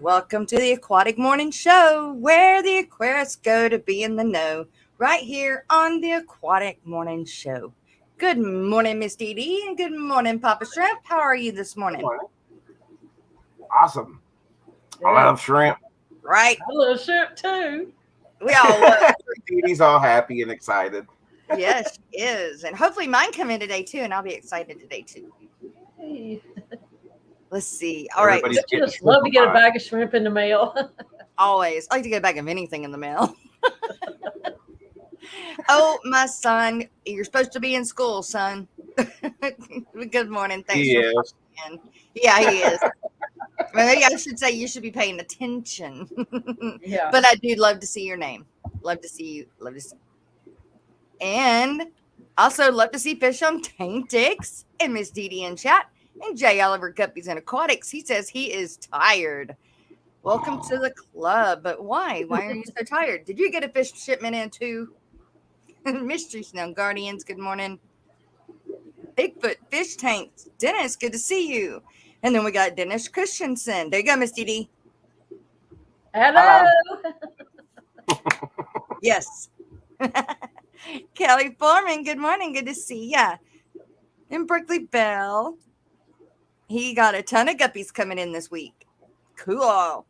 Welcome to the Aquatic Morning Show, where the aquarists go to be in the know, right here on the Aquatic Morning Show. Good morning, Miss Dee Dee, and good morning, Papa Shrimp. How are you this morning? Awesome. I love shrimp. Right? I love shrimp too. We all love Dee Dee's all happy and excited. Yes, she is. And hopefully mine come in today too, and I'll be excited today too. Hey. Let's see. All right. I just love to get a bag of shrimp in the mail. Always. I like to get a bag of anything in the mail. Oh, my son. You're supposed to be in school, son. Good morning. Thanks for coming in. Yeah, he is. Maybe I should say you should be paying attention. Yeah. But I do love to see your name. Love to see you. Love to see you. And also love to see Fish on Taintix and Miss Dee Dee in chat. And Jay Oliver Guppies and Aquatics. He says he is tired. Welcome to the club. But why? Why are you so tired? Did you get a fish shipment in too? Mystery Snow Guardians, good morning. Bigfoot Fish Tanks. Dennis, good to see you. And then we got Dennis Christensen. There you go, Miss Dee Dee. Hello. Yes. Kelly Foreman, good morning. Good to see ya. And Berkeley Bell. He got a ton of guppies coming in this week. Cool.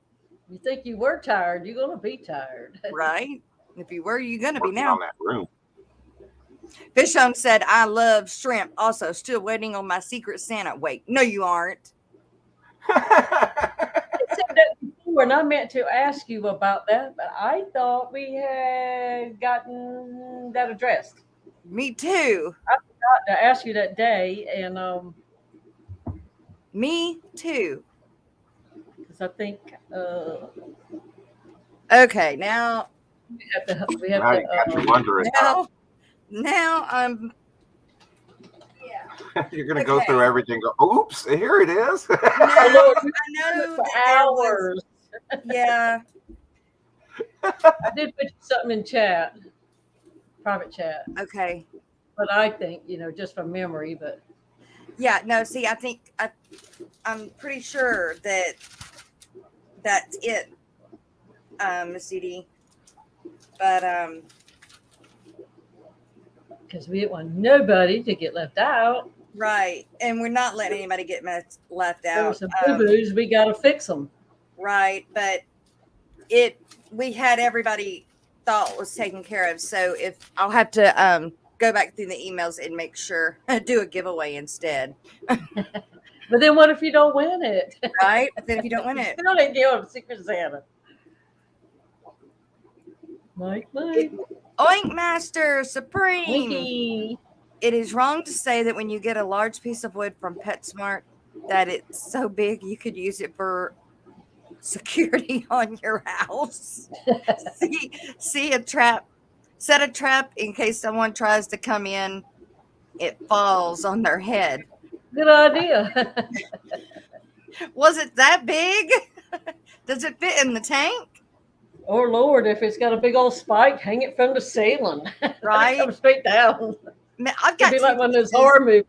You think you were tired? You're going to be tired. Right? If you were, you're going to be Working now. on that room. Fishon said, I love shrimp. Also, still waiting on my Secret Santa. Wait, no, you aren't. I said that before, and I meant to ask you about that, but I thought we had gotten that addressed. Me too. I forgot to ask you that day, and Me too. because I think Okay, now we have to. Now you got you wondering. now I'm. Yeah. You're gonna go through everything. Go, oops, here it is. No, I know for that there was- hours. Yeah. I did put something in chat, private chat, Okay. but I think just from memory, but. Yeah. No. See, I think I'm pretty sure that that's it, Miss CD. But Because we didn't want nobody to get left out. right, and we're not letting anybody get left There were out. some boo-boos. We got to fix them. Right, but we had everybody thought was taken care of. So if I'll have to go back through the emails and make sure do a giveaway instead. But then what if you don't win it? Right? Then if you don't win it. Still didn't give a Secret Santa. Mike. Oink Master Supreme. Winky. It is wrong to say that when you get a large piece of wood from PetSmart that it's so big you could use it for security on your house. see a trap. Set a trap in case someone tries to come in. It falls on their head. Good idea. Was it that big? Does it fit in the tank? Oh, Lord, if it's got a big old spike, hang it from the ceiling. Right. Come straight down. Man, I've got It'd be like one of those horror movies.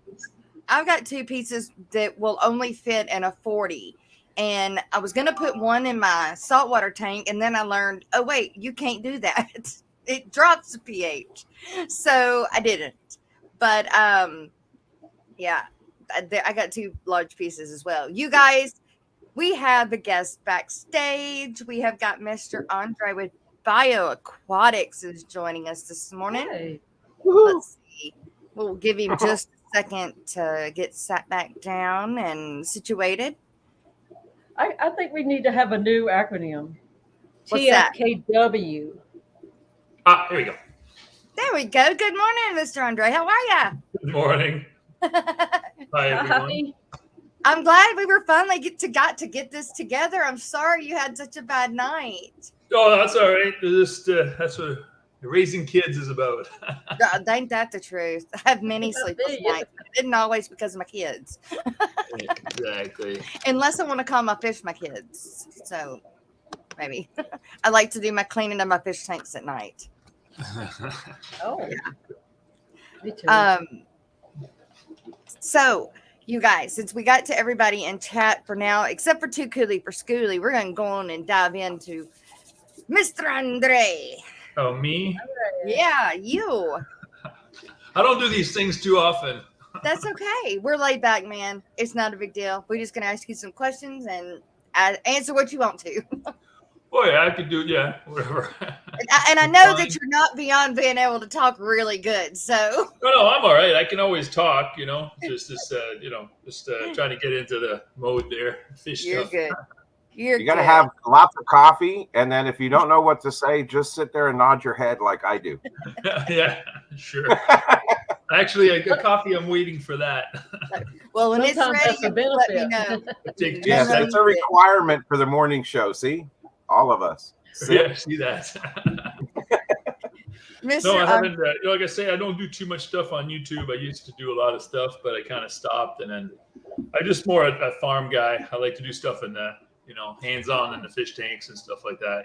I've got two pieces that will only fit in a 40. And I was going to put one in my saltwater tank. And then I learned, oh, wait, you can't do that. It drops the pH. So I didn't. But yeah, I got two large pieces as well. You guys, we have a guest backstage. We have got Mr. Aundre with Bio Aquatix is joining us this morning. Hey. Let's see. We'll give him just a second to get sat back down and situated. I think we need to have a new acronym. What's that? TFKW. Here we go. There we go. Good morning, Mr. Andre. How are Good morning. you? Hi, everyone. I'm glad we were finally got to get this together. I'm sorry you had such a bad night. Oh, that's all right. Just that's what raising kids is about. God, ain't that the truth? I have many sleepless nights. It isn't always because of my kids. Exactly. Unless I want to call my fish my kids. So maybe. I like to do my cleaning of my fish tanks at night. Oh, yeah. Me too. So you guys, since we got to everybody in chat for now, except for Too Cooley for Schooly, we're going to go on and dive into Mr. Andre. Oh, me? Yeah, you. I don't do these things too often. That's okay. We're laid back, man. It's not a big deal. We're just going to ask you some questions and answer what you want to. Oh, yeah, I could do, yeah, whatever. And I know that you're not beyond being able to talk really good, so. No, I'm all right. I can always talk, just trying to get into the mode there. Fish You're stuff. good. You got to have lots of coffee, and then if you don't know what to say, just sit there and nod your head like I do. Yeah, sure. Actually, a coffee, I'm waiting for that. Well, when Sometimes it's ready, that's a let me benefit. know. Take Yes, Yeah. it's a requirement for the morning show. See, all of us. Yeah, see that. Mr. No, I haven't. Like I say, I don't do too much stuff on YouTube. I used to do a lot of stuff, but I kind of stopped. And then I'm just more a farm guy. I like to do stuff in the, hands-on in the fish tanks and stuff like that.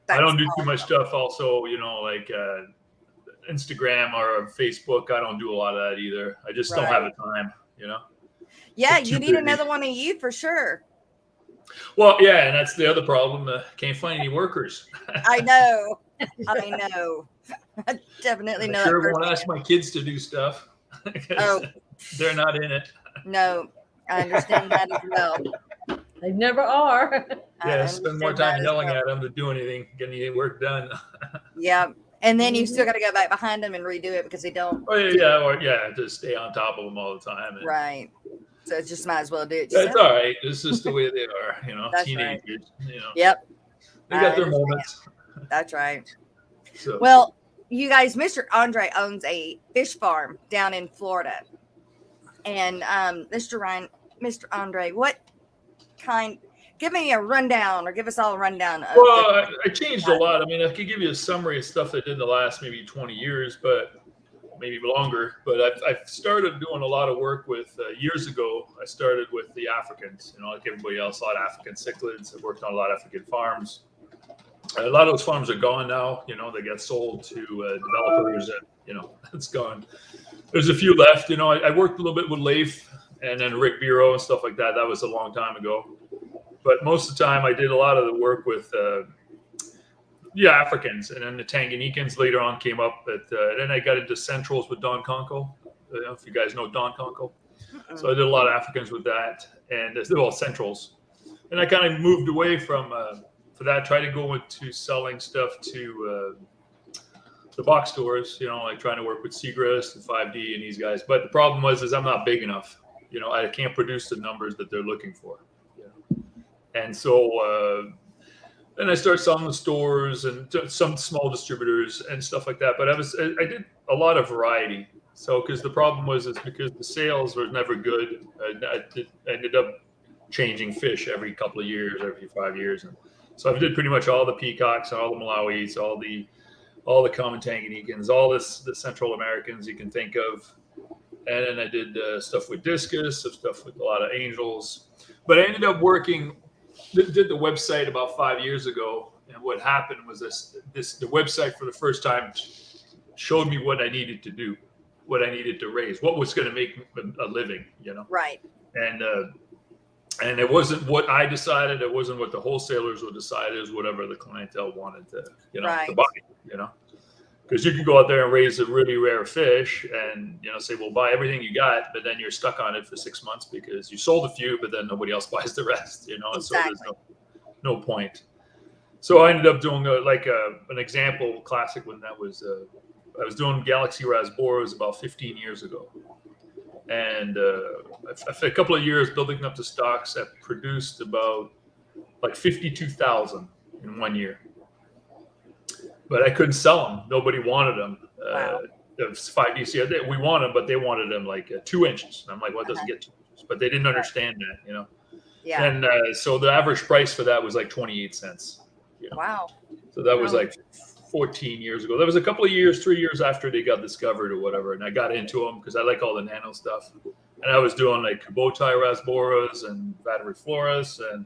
I don't do too much stuff. Also, like Instagram or Facebook. I don't do a lot of that either. I just don't have the time. Yeah, Too you need busy. another one of you for sure. Well, yeah, and that's the other problem. Can't find any workers. I know. I definitely know. Sure that won't person. ask my kids to do stuff. Oh. They're not in it. No, I understand that as well. They never are. Yeah, spend more time yelling at. at them to do anything, getting any work done. Yeah, and then you still got to go back behind them and redo it because they don't. Oh yeah, just stay on top of them all the time. And Right. So it just might as well do it. that's yourself. all right. This is the way they are. That's Teenagers. Yep, They got I their understand. moments. that's right. So Well, you guys, Mr. Andre owns a fish farm down in Florida, and Mr. Andre, what kind? Give me a rundown, or give us all a rundown. Of well, I changed a lot. I mean, I could give you a summary of stuff I did in the last maybe 20 years, but maybe longer. But I've started doing a lot of work with years ago. I started with the Africans, like everybody else, a lot of African cichlids. I've worked on a lot of African farms. A lot of those farms are gone now. They get sold to developers, and it's gone. There's a few left. I worked a little bit with Leif and then Rick Bureau and stuff like that. That was a long time ago. But most of the time, I did a lot of the work with Africans, and then the Tanganyikans later on came up. But then I got into centrals with Don Conco. I don't know if you guys know Don Conco. So I did a lot of Africans with that, and they're all centrals. And I kind of moved away from for that. Tried to go into selling stuff to the box stores. Like trying to work with Seagrass and 5D and these guys. But the problem is I'm not big enough. I can't produce the numbers that they're looking for. And so then I started selling to stores and to some small distributors and stuff like that. But I did a lot of variety. So because the problem was because the sales were never good. I ended up changing fish every couple of years, every 5 years. And so I did pretty much all the peacocks, all the Malawis, all the common Tanganyikans, all the Central Americans you can think of. And then I did stuff with discus, some stuff with a lot of angels. But I ended up did the website about 5 years ago, and what happened was the website for the first time showed me what I needed to do, what I needed to raise, what was going to make a living, Right. And it wasn't what I decided, it wasn't what the wholesalers would decide, it was whatever the clientele wanted to Right. to buy, because you can go out there and raise a really rare fish and say, well, buy everything you got, but then you're stuck on it for 6 months because you sold a few, but then nobody else buys the rest. And so there's no point. So I ended up doing an example classic when that was I was doing Galaxy Rasboras about 15 years ago, and after a couple of years building up the stocks, I produced about 52,000 in 1 year. But I couldn't sell them. Nobody wanted them. Wow. It was 5D. We wanted them, but they wanted them 2 inches. And I'm like, well, it doesn't get 2 inches. But they didn't understand that, Yeah. And so the average price for that was 28 cents. Wow. So that was 14 years ago. That was a couple of years, 3 years after they got discovered or whatever. And I got into them because I like all the nano stuff. And I was doing bow tie rasboras and battery floras and,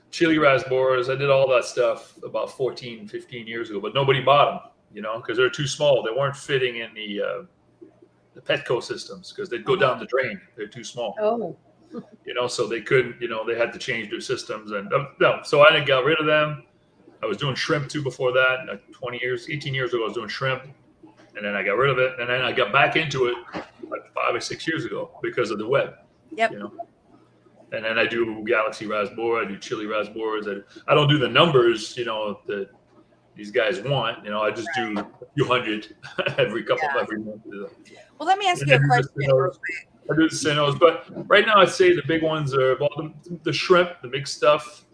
chili rasboras. I did all that stuff about 14, 15 years ago, but nobody bought them, because they're too small. They weren't fitting in the Petco systems because they'd go down the drain. They're too small. Oh, So they couldn't, they had to change their systems. And no, so I got rid of them. I was doing shrimp too before that. 18 years ago, I was doing shrimp. And then I got rid of it. And then I got back into it like 5 or 6 years ago because of the web. Yep. And then I do Galaxy Rasbora, I do Chili Rasboras. I don't do the numbers, that these guys want. I just do a few hundred every month. Well, let me ask you a question real quick. I do the Sinos, but right now I'd say the big ones are the shrimp, the big stuff.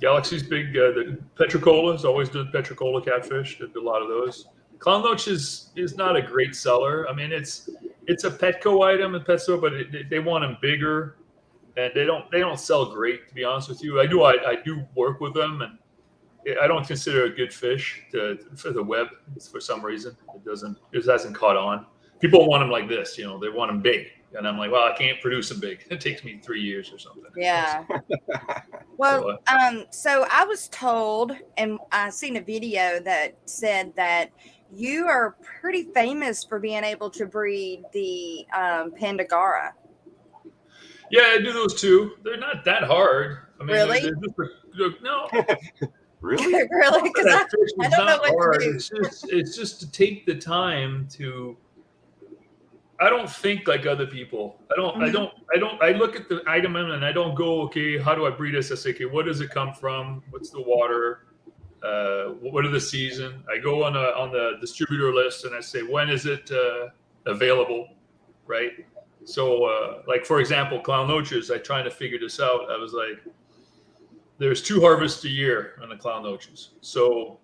Galaxy's big. The Petricolas, always did Petricola catfish. Did a lot of those. Clown Loach is not a great seller. I mean, it's a Petco item in pet store, but they want them bigger, and they don't sell great, to be honest with you. I do work with them, and I don't consider it a good fish for the web for some reason. It hasn't caught on. People want them like this, they want them big. And I'm like, well, I can't produce them big. It takes me 3 years or something. Yeah. Well, so I was told, and I seen a video that said that you are pretty famous for being able to breed the Pandagara. Yeah, I do those too. They're not that hard. I mean, Really? No. Really? Really? Because I don't know what to do. It's just to take the time to. I don't think like other people. I look at the item and I don't go, okay, how do I breed this? I say, okay, what does it come from? What's the water? What are the season? I go on the distributor list and I say, when is it available? Right. So like, for example, Clown Loaches, I tried to figure this out. I was like, there's 2 harvests a year on the Clown Loaches. So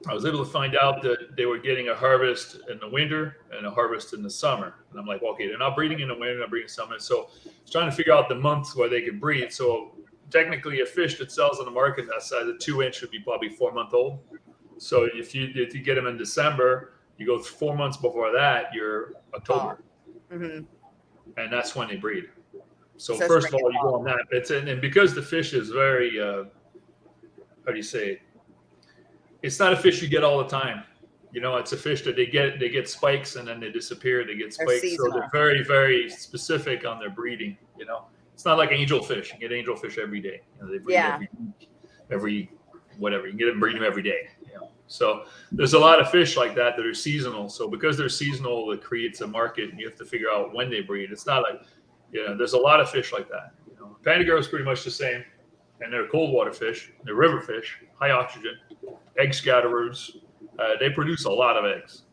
I was able to find out that they were getting a harvest in the winter and a harvest in the summer. And I'm like, okay, they're not breeding in the winter, they're not breeding in summer. So I was trying to figure out the months where they could breed. So technically a fish that sells on the market that size, a 2-inch would be probably 4-month-old. So if you get them in December, you go 4 months before that, you're October. Mm-hmm. And that's when they breed. So first of all, you go on that. And because the fish is very, how do you say it? It's not a fish you get all the time. It's a fish that they get spikes and then they disappear. They get spikes. So they're very, very specific on their breeding. It's not like angelfish. You get angelfish every day. They breed every whatever. You can get them breeding them every day. So there's a lot of fish like that are seasonal. So because they're seasonal, it creates a market and you have to figure out when they breed. It's not like, there's a lot of fish like that. Pandagara is pretty much the same. And they're cold water fish. They're river fish, high oxygen, egg scatterers. They produce a lot of eggs,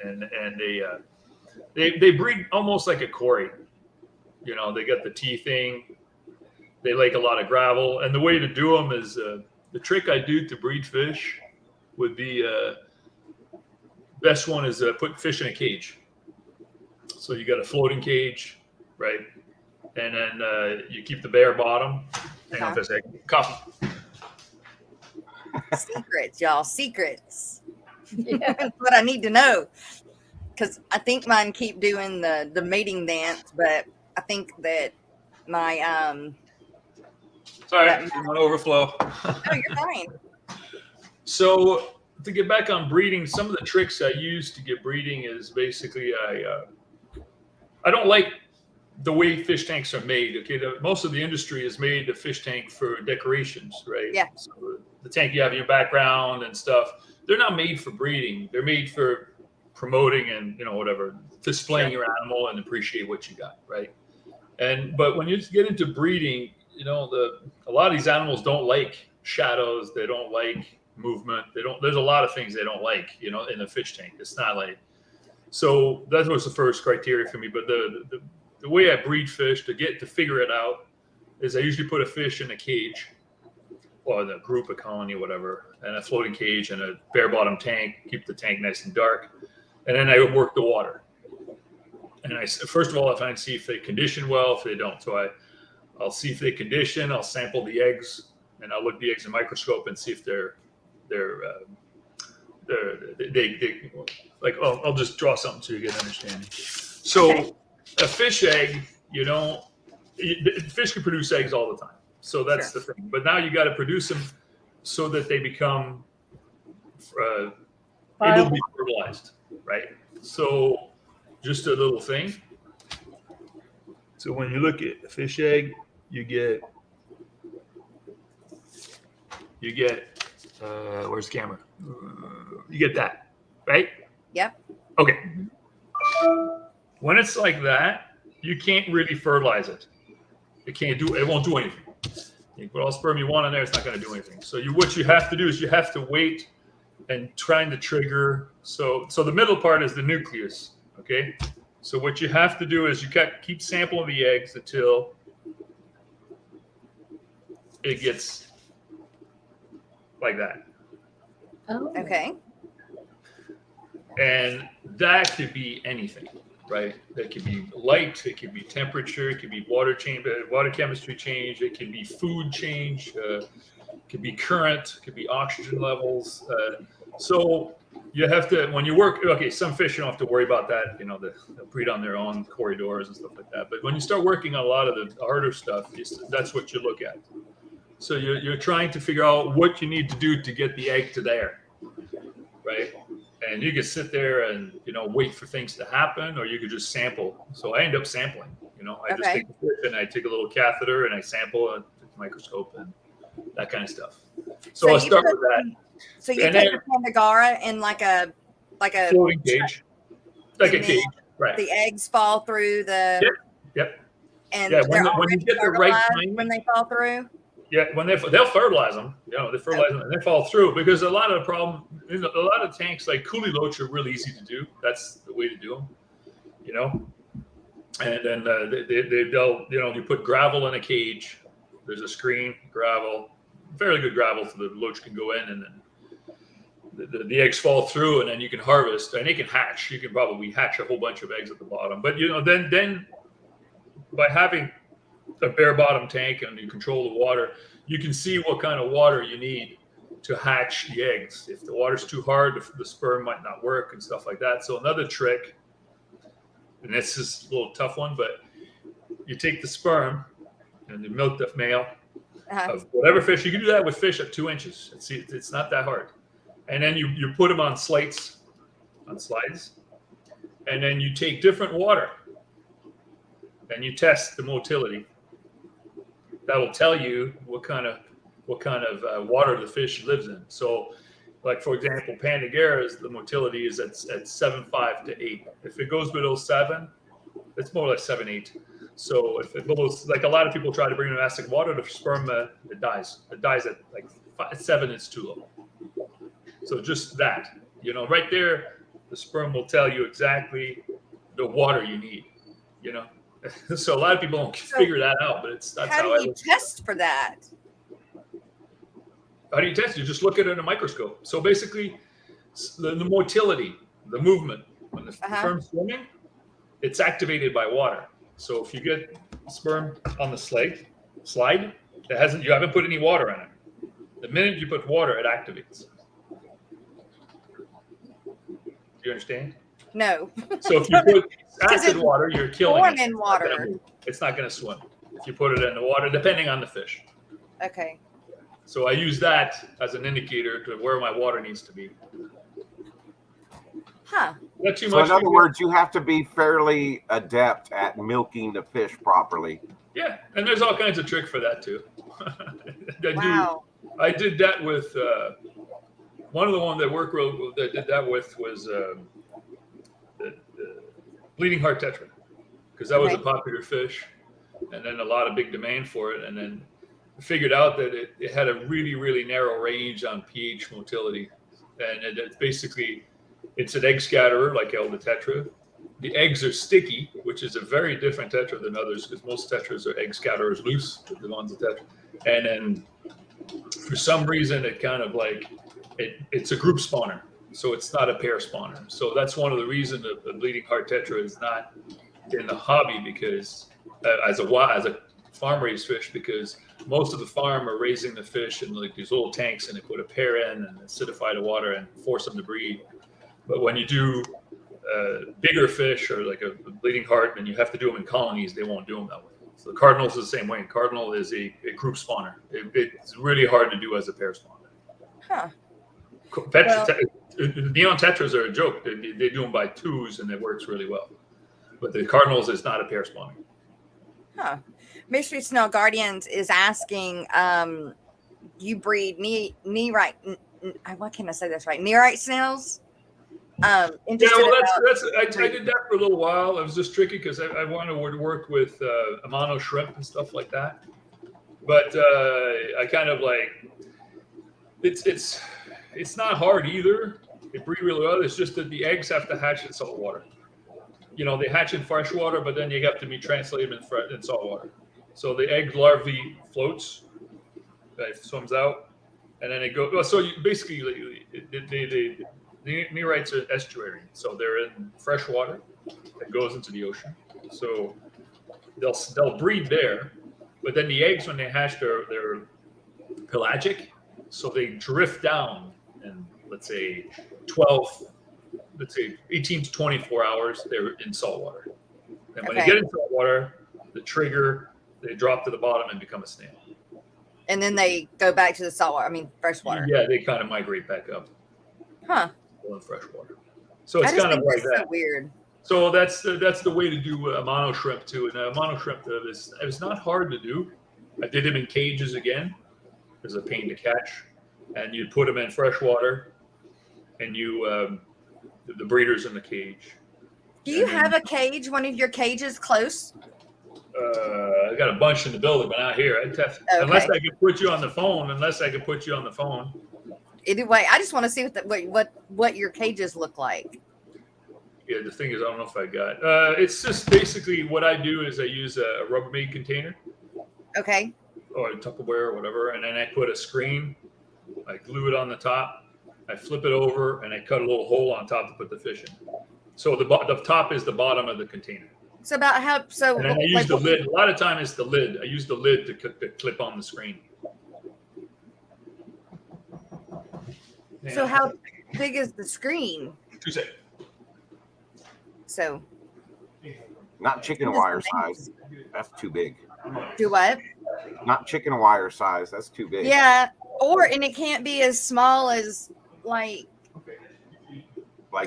and they breed almost like a cory. They got the teething. They like a lot of gravel, and the way to do them is the trick I do to breed fish would be best one is put fish in a cage. So you got a floating cage, right? And then you keep the bare bottom. Hang on for a second. Coffee. Secrets, y'all. Secrets. yeah. That's what I need to know. Because I think mine keep doing the mating dance, but I think that my Sorry, I'm on overflow. Oh, you're fine. So to get back on breeding, some of the tricks I use to get breeding is basically I don't like the way fish tanks are made. Okay, most of the industry is made the fish tank for decorations, right? Yeah. So the tank you have in your background and stuff, they're not made for breeding. They're made for promoting and whatever, displaying your animal and appreciate what you got, right? But when you get into breeding, a lot of these animals don't like shadows. They don't like movement. There's a lot of things they don't like, in a fish tank. It's not like, so that was the first criteria for me. But the way I breed fish to figure it out is I usually put a fish in a cage or in a group, a colony, whatever, and a floating cage and a bare bottom tank, keep the tank nice and dark. And then I would work the water. And first of all, I find see if they condition well, if they don't. So I'll see if they condition, I'll sample the eggs and I'll look at the eggs in a microscope and see if I'll just draw something so you get an understanding. So a fish egg, fish can produce eggs all the time. So that's the thing. But now you got to produce them so that they become able to be fertilized, right? So just a little thing. So when you look at a fish egg, you get where's the camera? You get that, right? Yep. Okay. When it's like that, you can't really fertilize it. It won't do anything. You put all the sperm you want in there, it's not going to do anything. So what you have to do is you have to wait and trying to trigger. So the middle part is the nucleus, okay? So what you have to do is you keep sampling the eggs until it gets like that. Oh. Okay. And that could be anything, right? That could be light, it could be temperature, it could be water chemistry change, it can be food change, it could be current, it could be oxygen levels. So you have to, when you work, okay, some fish you don't have to worry about that, you know, they'll breed on their own corridors and stuff like that. But when you start working on a lot of the harder stuff, that's what you look at. So you're trying to figure out what you need to do to get the egg to there, right? And you could sit there and, you know, wait for things to happen, or you could just sample. So I end up sampling, you know, I just take the fish and I take a little catheter and I sample a microscope and that kind of stuff. So I'll start with that. So you put the Pandagara in like a floating cage, like a cage, right? The eggs fall through the. Yep. And yeah, when you get the right time, when they fall through. Yeah, when they'll fertilize them, you know, they fertilize them and they fall through, because a lot of the problem, a lot of tanks like Coolie Loach are really easy to do. That's the way to do them, you know. And then they'll, you know, you put gravel in a cage. There's a screen, gravel, fairly good gravel, so the loach can go in, and then the eggs fall through, and then you can harvest, and they can hatch. You can probably hatch a whole bunch of eggs at the bottom. But you know, then by having a bare bottom tank and you control the water, you can see what kind of water you need to hatch the eggs. If the water's too hard, the sperm might not work and stuff like that. So another trick, and this is a little tough one, but you take the sperm and you milk the male of whatever fish. You can do that with fish at 2 inches. It's not that hard. And then you put them on slides, and then you take different water and you test the motility. That will tell you what kind of water the fish lives in. So, like for example, Pandagara's, the motility is at 7.5 to 8. If it goes below 7, it's more like 7.8. So if it goes, like a lot of people try to bring in acidic water, the sperm it dies. It dies at like 7. It's too low. So just that, you know, right there, the sperm will tell you exactly the water you need, you know. So a lot of people don't figure that out, but that's how do you test for that? How do you test? You just look at it in a microscope. So basically, the motility, the movement, when the sperm's swimming, it's activated by water. So if you get sperm on the slide, you haven't put any water in it. The minute you put water, it activates. Do you understand? No. So if you put acid water, you're killing it. In water. It's not going to swim. If you put it in the water, depending on the fish. Okay. So I use that as an indicator to where my water needs to be. Huh. Not too so much. in other words, you have to be fairly adept at milking the fish properly. Yeah, and there's all kinds of tricks for that too. I did that with one of the ones that did that with was the bleeding heart tetra, because that was a popular fish, and then a lot of big demand for it, and then figured out that it had a really, really narrow range on pH motility, and it's basically, it's an egg scatterer like Elda tetra. The eggs are sticky, which is a very different tetra than others, because most tetras are egg scatterers loose, the ones that tetra. And then for some reason, it kind of like, it's a group spawner. So it's not a pair spawner. So that's one of the reasons the bleeding heart tetra is not in the hobby, because as a farm raised fish, because most of the farm are raising the fish in like these little tanks, and they put a pair in and acidify the water and force them to breed. But when you do bigger fish or like a bleeding heart, and you have to do them in colonies, they won't do them that way. So the cardinals is the same way. Cardinal is a group spawner. It's really hard to do as a pair spawner. Huh. Neon tetras are a joke. They do them by twos, and it works really well. But the cardinals is not a pair spawning. Huh. Mystery Snail Guardians is asking, you breed nerite, why can't I say this right? Nerite snails? Yeah, well, I did that for a little while. It was just tricky because I wanted to work with Amano shrimp and stuff like that. But I kind of like, it's not hard either. They breed really well. It's just that the eggs have to hatch in salt water. They hatch in fresh water, but then you have to be translated in salt water. So the egg larvae floats, it swims out, and then it goes. Well, so basically, the nerites are estuary, so they're in fresh water that goes into the ocean. So they'll breed there, but then the eggs, when they hatch, they're pelagic, so they drift down, and let's say 18 to 24 hours, they're in salt water. And when they get in salt water, they drop to the bottom and become a snail. And then they go back to the salt water, fresh water. Yeah, they kind of migrate back up. Huh. In fresh water. So it's kind of like that. So weird. So that's the way to do a mono shrimp too. And a mono shrimp is not hard to do. I did them in cages again. There's a pain to catch. And you put them in fresh water, and you the breeder's in the cage. Do you have a cage? One of your cages close? I got a bunch in the building, but not here. Unless I could put you on the phone. Either way, I just want to see what your cages look like. Yeah, the thing is, I don't know if I got. It's just basically what I do is I use a Rubbermaid container. Okay. Or a Tupperware or whatever, and then I put a screen. I glue it on the top. I flip it over, and I cut a little hole on top to put the fish in. So the top is the bottom of the container. So about how? So and then I use the lid. A lot of time it's the lid. I use the lid to clip on the screen. So how big is the screen? 2 seconds. So. Not chicken wire size. That's too big. Do what? Not chicken wire size. That's too big. Yeah, and it can't be as small as like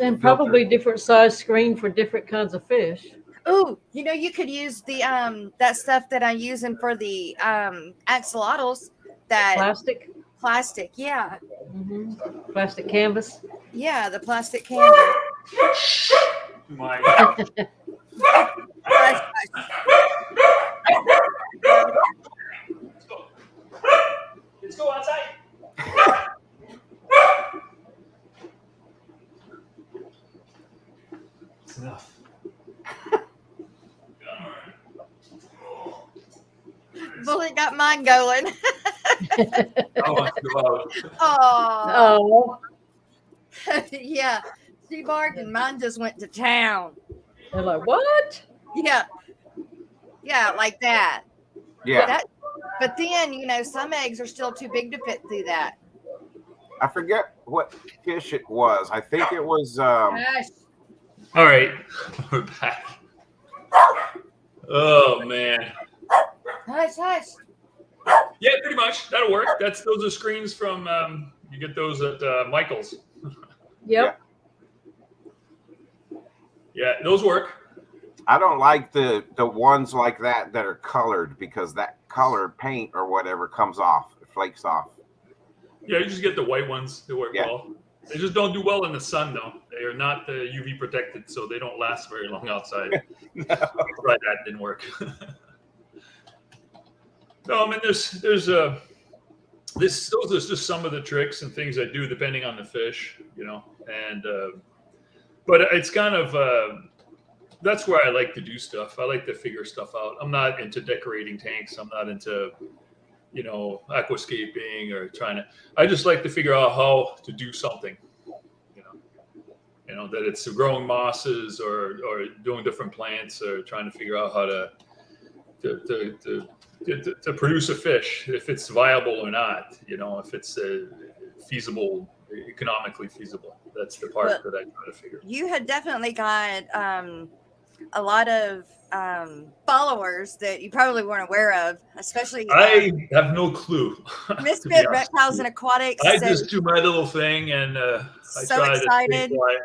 and probably different size screen for different kinds of fish. Oh, you could use the that stuff that I'm using for the axolotls. That plastic, yeah. Mm-hmm. Plastic canvas. Yeah, the plastic canvas. My Let's go outside. It's enough. Bullet got mine going. I want to go out. Oh. Yeah. She barked and mine just went to town. They're like, what? Yeah. Yeah, like that. Yeah. But then, some eggs are still too big to fit through that. I forget what fish it was. I think it was. Gosh. All right, we're back. Oh man. Hush, hush. Yeah, pretty much. That'll work. Those are screens from. You get those at Michael's. Yep. Yeah, those work. I don't like the ones like that are colored because that colored paint or whatever comes off, it flakes off. Yeah, you just get the white ones. They work well. They just don't do well in the sun, though. They are not UV protected, so they don't last very long outside. No. Right, that didn't work. No, those are just some of the tricks and things I do depending on the fish, and but it's kind of that's where I like to do stuff. I like to figure stuff out. I'm not into decorating tanks. I'm not into aquascaping or I just like to figure out how to do something, that it's growing mosses or doing different plants or trying to figure out how to produce a fish, if it's viable or not, if it's feasible, economically feasible. That's the part that I try to figure. You had definitely got a lot of followers that you probably weren't aware of, especially. I have no clue. Misfit Reptiles and Aquatics. I just do my little thing, and I so try excited. to stay quiet.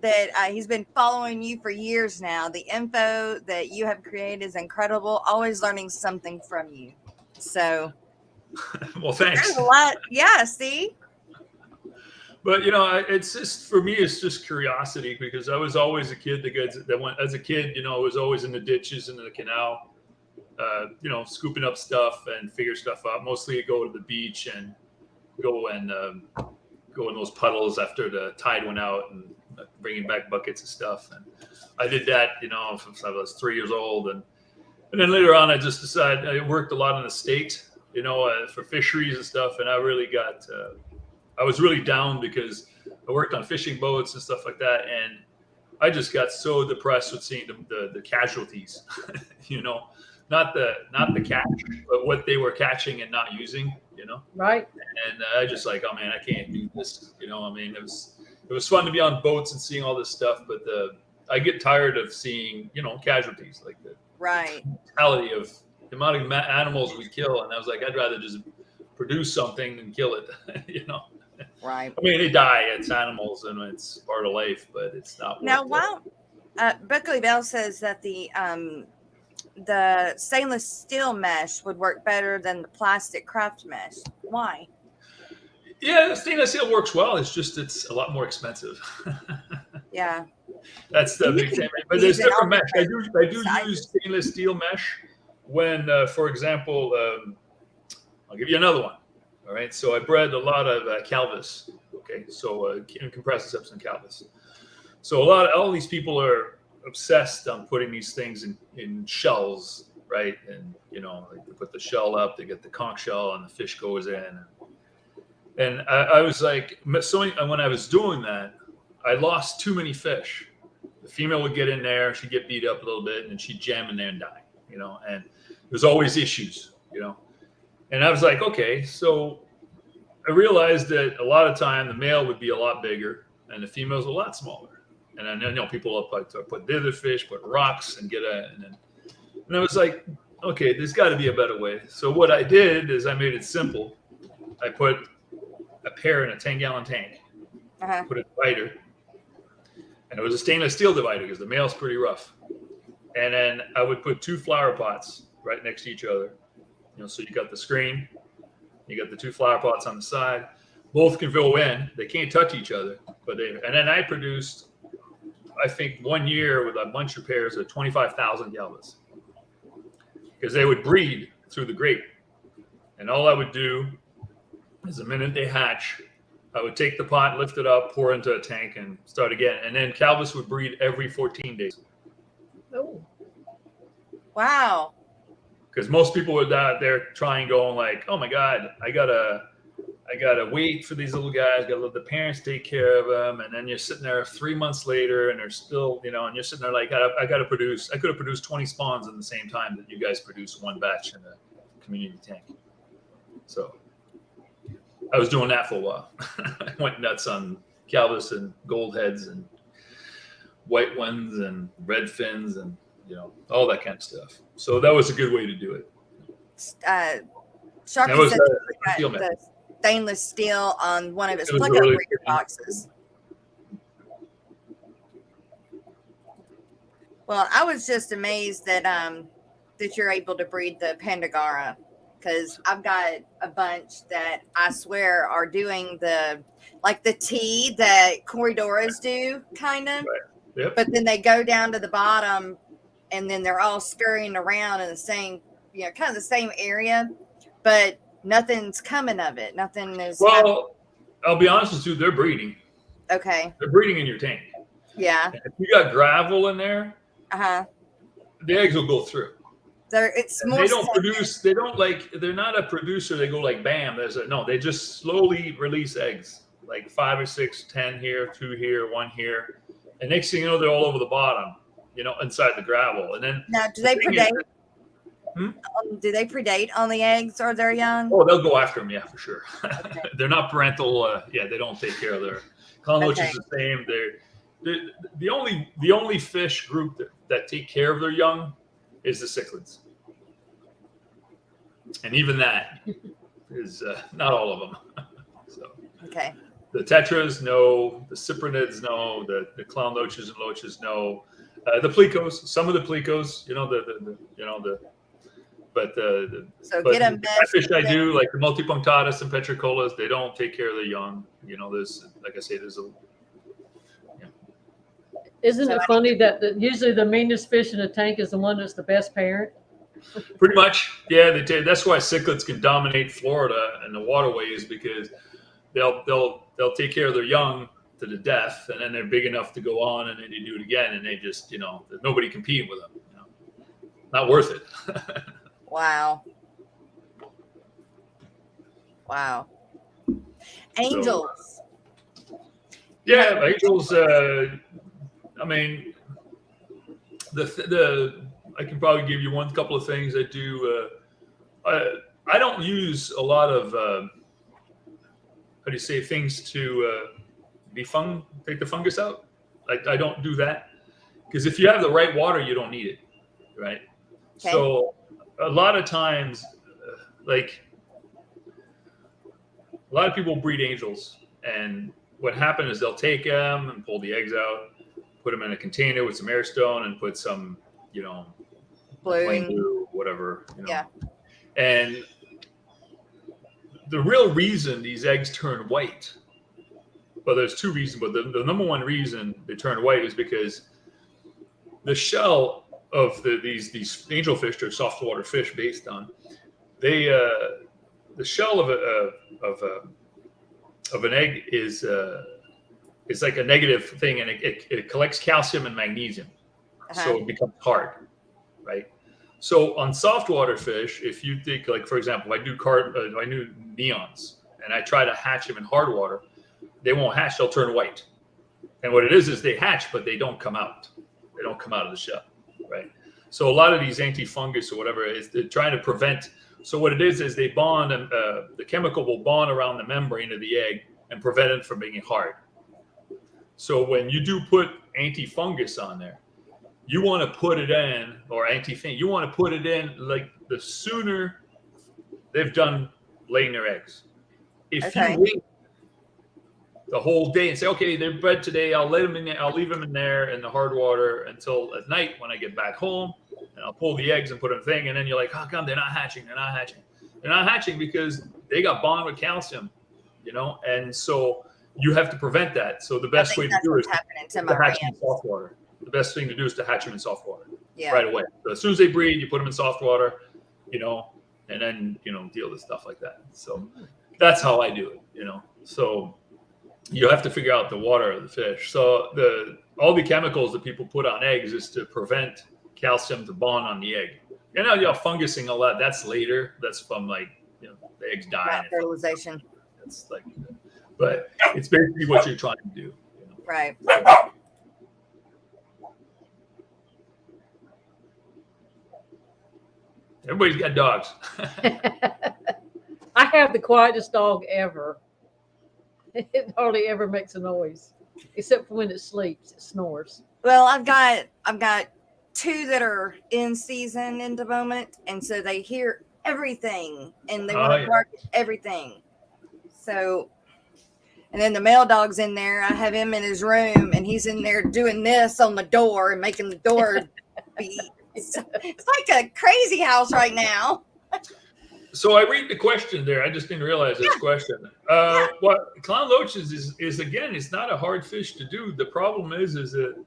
that he's been following you for years now. The info that you have created is incredible. Always learning something from you. So, Well, thanks. there's a lot. Yeah, see? But you know, it's just for me, it's just curiosity because I was always a kid that went as a kid. You know, I was always in the ditches and in the canal, you know, scooping up stuff and figure stuff out. Mostly, go to the beach and go in those puddles after the tide went out and bringing back buckets of stuff. And I did that, you know, since I was 3 years old, and then later on, I just decided I worked a lot in the state, you know, for fisheries and stuff, and I really got. I was really down because I worked on fishing boats and stuff like that. And I just got so depressed with seeing the casualties, you know, not the catch, but what they were catching and not using, you know? Right. And I just like, oh man, I can't do this. You know, I mean, it was fun to be on boats and seeing all this stuff, but I get tired of seeing, you know, casualties, like the mortality of the amount of animals we kill. And I was like, I'd rather just produce something than kill it, you know? Right. I mean, they die. It's animals and it's part of life, but it's not. Now, wow. Buckley Bell says that the stainless steel mesh would work better than the plastic craft mesh. Why? Yeah, stainless steel works well. It's just it's a lot more expensive. Yeah. That's the big thing. But there's different mesh. I do use stainless steel mesh when, for example, I'll give you another one. All right, so I bred a lot of Calvis. Okay, so compressed Epsom Calvis. So all these people are obsessed on putting these things in shells, right? And you know, like they put the shell up, they get the conch shell, and the fish goes in. And I was like, so when I was doing that, I lost too many fish. The female would get in there, she'd get beat up a little bit, and then she'd jam in there and die. You know, and there's always issues. You know. And I was like, okay, so I realized that a lot of time the male would be a lot bigger and the female's a lot smaller. And I know people put the other fish, put rocks and and I was like, okay, there's got to be a better way. So what I did is I made it simple. I put a pair in a 10-gallon tank, put a divider, and it was a stainless steel divider because the male's pretty rough. And then I would put 2 flower pots right next to each other. You know, so you got the screen, you got the 2 flower pots on the side. Both can go in. They can't touch each other, and then I produced, I think, 1 year with a bunch of pairs of 25,000 galvas because they would breed through the grape. And all I would do is the minute they hatch, I would take the pot, lift it up, pour into a tank, and start again. And then calvas would breed every 14 days. Oh, wow. Because most people were out there trying, going like, "Oh my God, I gotta wait for these little guys. Gotta let the parents take care of them." And then you're sitting there 3 months later, and they're still, you know, and you're sitting there like, "I gotta produce. I could have produced 20 spawns in the same time that you guys produced one batch in a community tank." So I was doing that for a while. I went nuts on calvas and gold heads and white ones and red fins and, you know, all that kind of stuff. So that was a good way to do it. Sharky said the stainless steel on one of his plug-up breeder boxes. Well, I was just amazed that that you're able to breed the Pandagara, because I've got a bunch that I swear are doing the tea that Corridoras do, kind of. Right. Yep. But then they go down to the bottom, and then they're all scurrying around in the same, you know, kind of the same area, but nothing's coming of it. Nothing is. Well, I'll be honest with you, they're breeding. Okay. They're breeding in your tank. Yeah. And if you got gravel in there, the eggs will go through. It's more. They don't produce. They don't like. They're not a producer. They go like bam. They just slowly release eggs, like 5 or 6, 10 here, 2 here, 1 here, and next thing you know, they're all over the bottom. You know, inside the gravel, and then now, do they predate? Do they predate on the eggs or they're young? Oh, they'll go after them, yeah, for sure. Okay. They're not parental. They don't take care of their Loaches. Is the same. They're the only fish group that take care of their young is the cichlids, and even that is not all of them. So okay. The tetras, no. The cyprinids, no. The clown loaches and loaches, no. The plecos, some of the plecos, So but get them the catfish I do, like the multipunctatus and petricolas, they don't take care of the young. There's, like I say, there's a. Isn't it funny that usually the meanest fish in a tank is the one that's the best parent? Pretty much, yeah. That's why cichlids can dominate Florida and the waterways, because they'll take care of their young to the death, and then they're big enough to go on, and then you do it again, and they just, there's nobody competing with them. Not worth it. Wow. Angels. Yeah, angels. I mean, I can probably give you couple of things I do. I don't use a lot of how do you say, things to take the fungus out. I don't do that, because if you have the right water, you don't need it, right? Okay. So a lot of times, like a lot of people breed angels, and what happens is they'll take them and pull the eggs out, put them in a container with some air stone, and put some, plain glue, whatever. Yeah. And the real reason these eggs turn white, well, there's two reasons, but the number one reason they turn white is because the shell of these angelfish, they're soft water fish based on, the shell of an egg is like a negative thing, and it collects calcium and magnesium, so it becomes hard, right? So on soft water fish, if you think, like, for example, I do neons, and I try to hatch them in hard water, they won't hatch; they'll turn white. And what it is they hatch, but they don't come out. They don't come out of the shell, right? So a lot of these anti-fungus or whatever is they're trying to prevent. So what it is they bond, and the chemical will bond around the membrane of the egg and prevent it from being hard. So when you do put anti-fungus on there, you want to put it in, or anti-thing, you want to put it in like the sooner they've done laying their eggs. If you wait the whole day and say, okay, they're bred today, I'll let them in there, I'll leave them in there in the hard water until at night when I get back home, and I'll pull the eggs and put them in the thing, and then you're like, how come they're not hatching? They're not hatching. They're not hatching because they got bond with calcium, and so you have to prevent that. So the best way to do it is to hatch them in soft water. The best thing to do is to hatch them in soft water right away. So as soon as they breed, you put them in soft water, and then, deal with stuff like that. So that's how I do it, So you have to figure out the water of the fish. So all the chemicals that people put on eggs is to prevent calcium to bond on the egg. Fungusing, all that, that's later. That's from the eggs die. Fertilization. That's but it's basically what you're trying to do. Right. Everybody's got dogs. I have the quietest dog ever. It hardly ever makes a noise, except for when it sleeps. It snores. Well, I've got two that are in season in the moment, and so they hear everything and they want to bark at everything. So, and then the male dog's in there. I have him in his room, and he's in there doing this on the door and making the door beat. It's like a crazy house right now. So I read the question there. I just didn't realize this question. What clown loaches is again, it's not a hard fish to do. The problem is that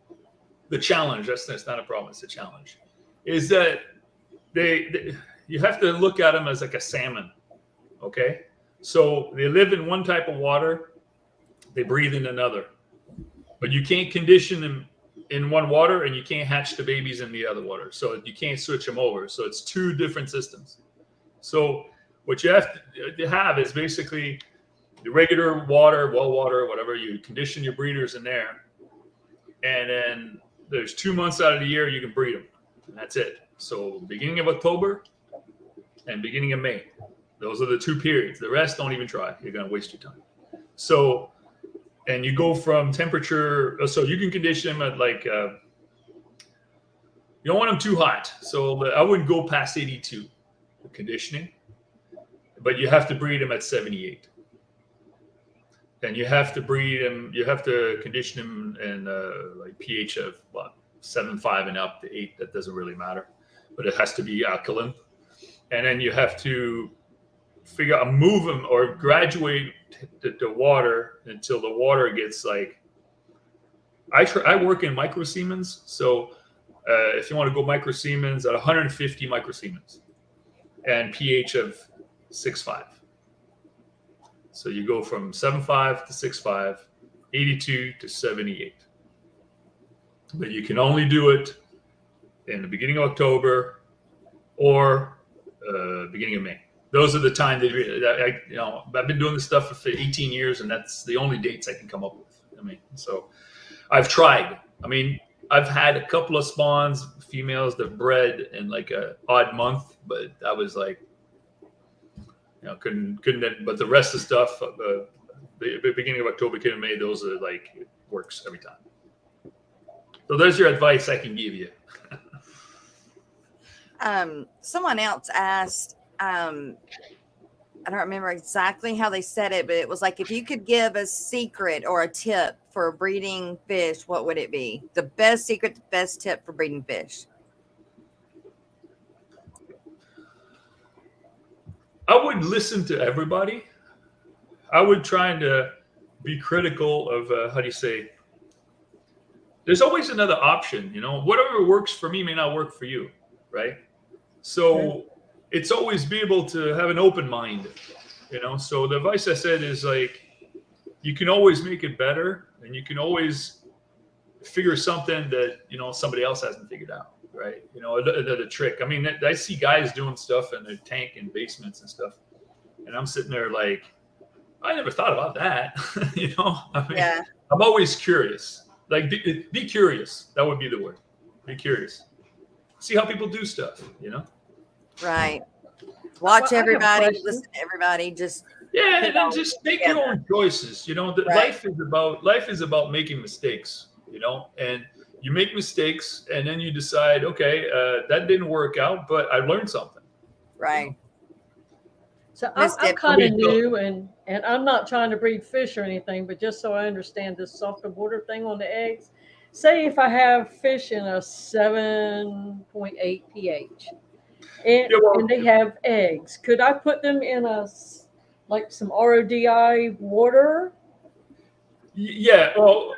the challenge. That's not a problem. It's a challenge. Is that you have to look at them as like a salmon. Okay, so they live in one type of water, they breathe in another, but you can't condition them in one water, and you can't hatch the babies in the other water. So you can't switch them over. So it's two different systems. So what you have to have is basically the regular water, well water, whatever. You condition your breeders in there, and then there's 2 months out of the year you can breed them, and that's it. So beginning of October and beginning of May, those are the two periods. The rest, don't even try. You're going to waste your time. So, and you go from temperature, so you can condition them at you don't want them too hot. So I wouldn't go past 82 conditioning, but you have to breed them at 78. and you have to breed them. You have to condition them in like pH of what 7.5 and up to 8. That doesn't really matter, but it has to be alkaline. And then you have to figure out move them or graduate the water until the water gets like. I work in microsiemens, so if you want to go microsiemens at 150 microsiemens and pH of 6.5. So you go from 7.5 to 6.5, 82 to 78. But you can only do it in the beginning of October or beginning of May. Those are the time that I've been doing this stuff for 18 years, and that's the only dates I can come up with. I mean, so I've tried. I mean, I've had a couple of spawns, females that bred in like a odd month, but I was like, couldn't. But the rest of the stuff, the beginning of October, beginning of May, those are like, it works every time. So there's your advice I can give you. Someone else asked, I don't remember exactly how they said it, but it was like, if you could give a secret or a tip for breeding fish, what would it be? The best secret, the best tip for breeding fish. I would listen to everybody. I would try to be critical of, how do you say, there's always another option, whatever works for me may not work for you. Right. So it's always be able to have an open mind, so the advice I said is like, you can always make it better and you can always figure something that, somebody else hasn't figured out. Right. The trick. I mean, I see guys doing stuff in their tank and basements and stuff. And I'm sitting there like, I never thought about that. I mean, yeah. I'm always curious. Like, be curious. That would be the word. Be curious. See how people do stuff, Right. Watch everybody, listen to everybody. Just and then just make your own choices. Life is about making mistakes, and you make mistakes and then you decide, okay, that didn't work out, but I learned something. Right. So I'm kind of new and I'm not trying to breed fish or anything, but just so I understand this softer border thing on the eggs. Say if I have fish in a 7.8 pH and they have eggs, could I put them in some RODI water? Yeah. Well,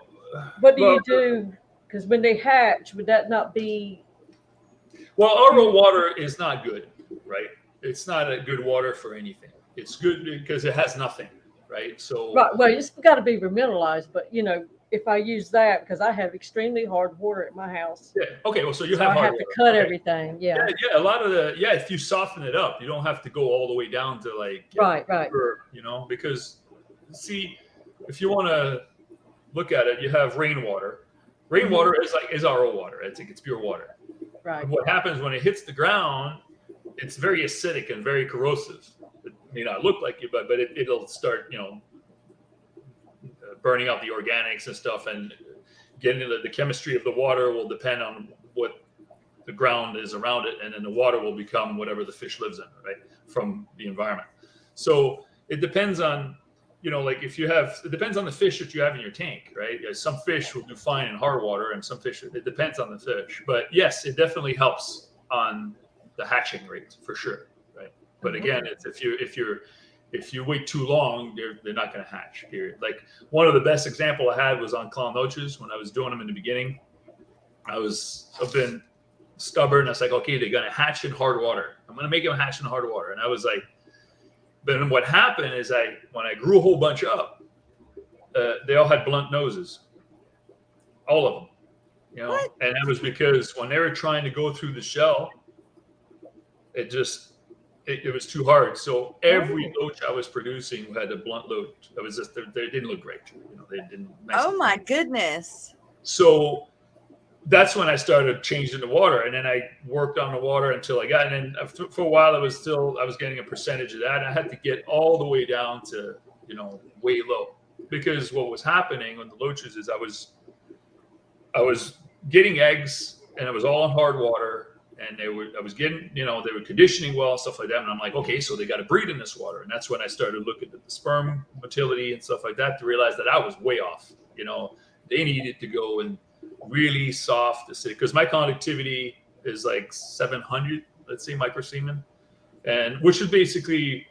what do you do? Because when they hatch, would that not be? Well, RO water is not good, right? It's not a good water for anything. It's good because it has nothing, right? So right. Well, it's got to be remineralized, but if I use that, because I have extremely hard water at my house. Yeah. Okay. Well, so you have hard to cut everything. Yeah. Yeah. A lot of if you soften it up, you don't have to go all the way down to like. Right. Because see, if you want to look at it, you have rainwater. Rainwater is RO water. It's pure water. Right. And what happens when it hits the ground? It's very acidic and very corrosive. It may not look like it, but it'll start, burning out the organics and stuff, and getting into the chemistry of the water will depend on what the ground is around it, and then the water will become whatever the fish lives in, right, from the environment. So it depends on, it depends on the fish that you have in your tank, right? Some fish will do fine in hard water, and some fish, it depends on the fish. But yes, it definitely helps on the hatching rate for sure, right? But again, it's if you wait too long, they're not going to hatch. Period. Like one of the best example I had was on clown loaches when I was doing them in the beginning. I've been stubborn. I was like, okay, they're going to hatch in hard water. I'm going to make them hatch in hard water. And I was like, but then what happened is when I grew a whole bunch up, they all had blunt noses, all of them, What? And that was because when they were trying to go through the shell, it was too hard. So every loach I was producing had a blunt loach. It was just, they didn't look great. They didn't. Oh my goodness. So that's when I started changing the water, and then I worked on the water until I got, and then for a while I was getting a percentage of that. And I had to get all the way down to, way low, because what was happening on the loaches is I was getting eggs and it was all in hard water, and I was getting, they were conditioning well, stuff like that. And I'm like, okay, so they got to breed in this water. And that's when I started looking at the sperm motility and stuff like that to realize that I was way off. They needed to go in really soft acidic, because my conductivity is like 700, let's say, microsemen, and which is basically,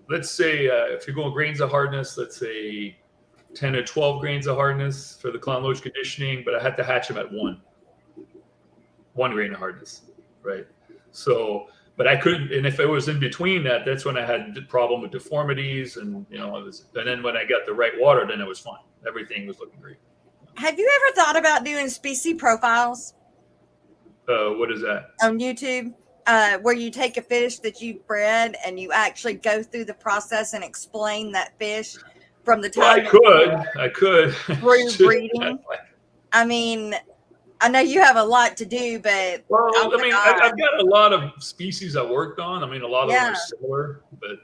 let's say, if you're going grains of hardness, let's say 10 or 12 grains of hardness for the clown loach conditioning, but I had to hatch them at one grain of hardness, right? So, but I couldn't, and if it was in between that, that's when I had the problem with deformities, and and then when I got the right water, then it was fine. Everything was looking great. Have you ever thought about doing species profiles? What is that? On YouTube, where you take a fish that you've bred and you actually go through the process and explain that fish from the time I could through breeding. I mean, I know you have a lot to do, but I've got a lot of species I worked on. I mean, a lot of them are similar, but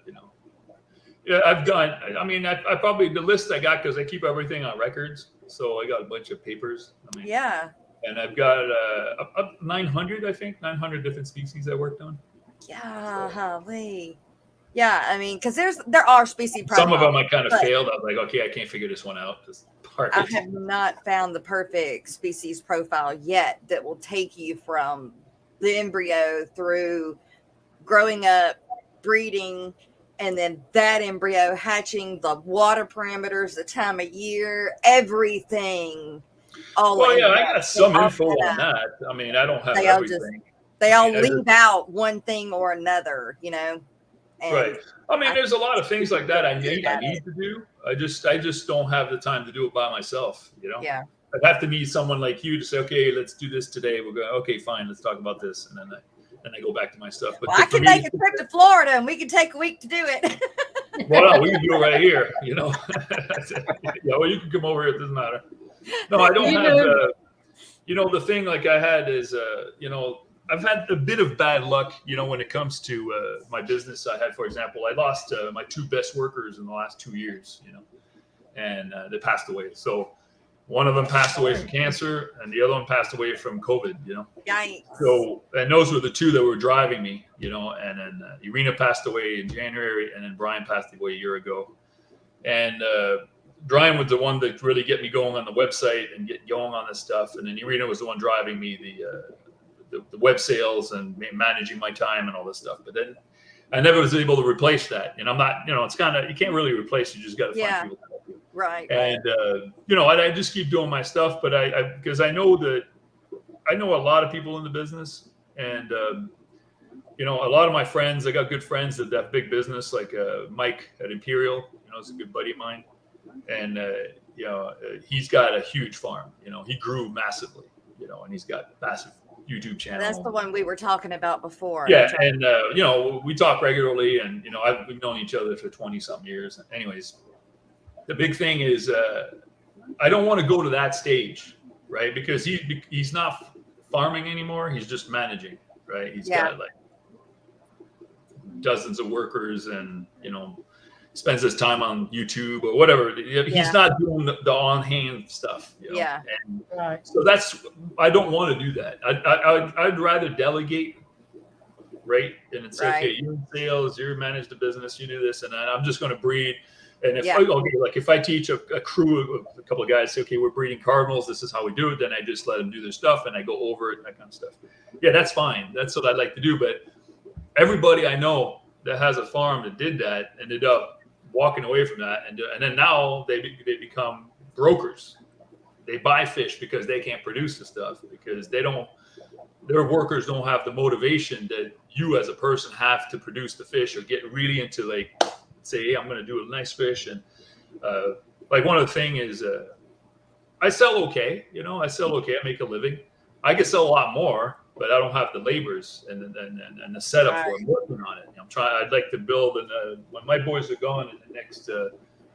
I've done. I mean, I probably, the list I got, because I keep everything on records, so I got a bunch of papers. And I've got up 900, I think, 900 different species I worked on. Yeah, I mean, because there are species profiles. Some of them I kind of failed. I was like, okay, I can't figure this one out. I have not found the perfect species profile yet that will take you from the embryo through growing up, breeding, and then that embryo hatching, the water parameters, the time of year, everything. I got some info on that. I mean, I don't have everything. They all leave out one thing or another, Right. I mean, there's a lot of things like that I need to do. I just don't have the time to do it by myself, Yeah. I'd have to need someone like you to say, okay, let's do this today. We're going, okay, fine, let's talk about this. And then I go back to my stuff. But I can make a trip to Florida and we can take a week to do it. Well, no, we can do it right here, Yeah, well, you can come over here. It doesn't matter. No, I don't have, the thing like I had is, I've had a bit of bad luck, when it comes to my business. I had, for example, I lost my two best workers in the last 2 years, and they passed away. So one of them passed away from cancer and the other one passed away from COVID, Yikes. So, and those were the two that were driving me, and then Irina passed away in January, and then Brian passed away a year ago. And Brian was the one that really get me going on the website and get going on this stuff. And then Irina was the one driving me the web sales and managing my time and all this stuff. But then I never was able to replace that. And I'm not, it's kind of, you can't really replace it. You just got to find people to help you. Right. And, I just keep doing my stuff, but because I know a lot of people in the business, and, a lot of my friends, I got good friends that have big business, like Mike at Imperial, is a good buddy of mine. And, he's got a huge farm, he grew massively, and he's got massive YouTube channel. That's the one we were talking about before. Yeah. And, we talk regularly, and, we've known each other for 20 something years. Anyways, the big thing is, I don't want to go to that stage, right? Because he's not farming anymore. He's just managing, right? He's got like dozens of workers, and, spends his time on YouTube or whatever. He's not doing the on-hand stuff. Yeah. And so I don't want to do that. I'd rather delegate, right? And it's okay, you're in sales, you manage the business, you do this, and then I'm just going to breed. And if I teach a crew of a couple of guys, say, okay, we're breeding cardinals, this is how we do it, then I just let them do their stuff and I go over it, that kind of stuff. Yeah, that's fine. That's what I'd like to do. But everybody I know that has a farm that did that ended up walking away from that, and then now they become brokers. They buy fish because they can't produce the stuff, because their workers don't have the motivation that you as a person have to produce the fish, or get really into, like, say, hey, I'm going to do a nice fish. And like one of the thing is, I sell okay, I make a living. I could sell a lot more, but I don't have the labors and the setup for it. I'm working on it. I'd like to build, and when my boys are gone in the next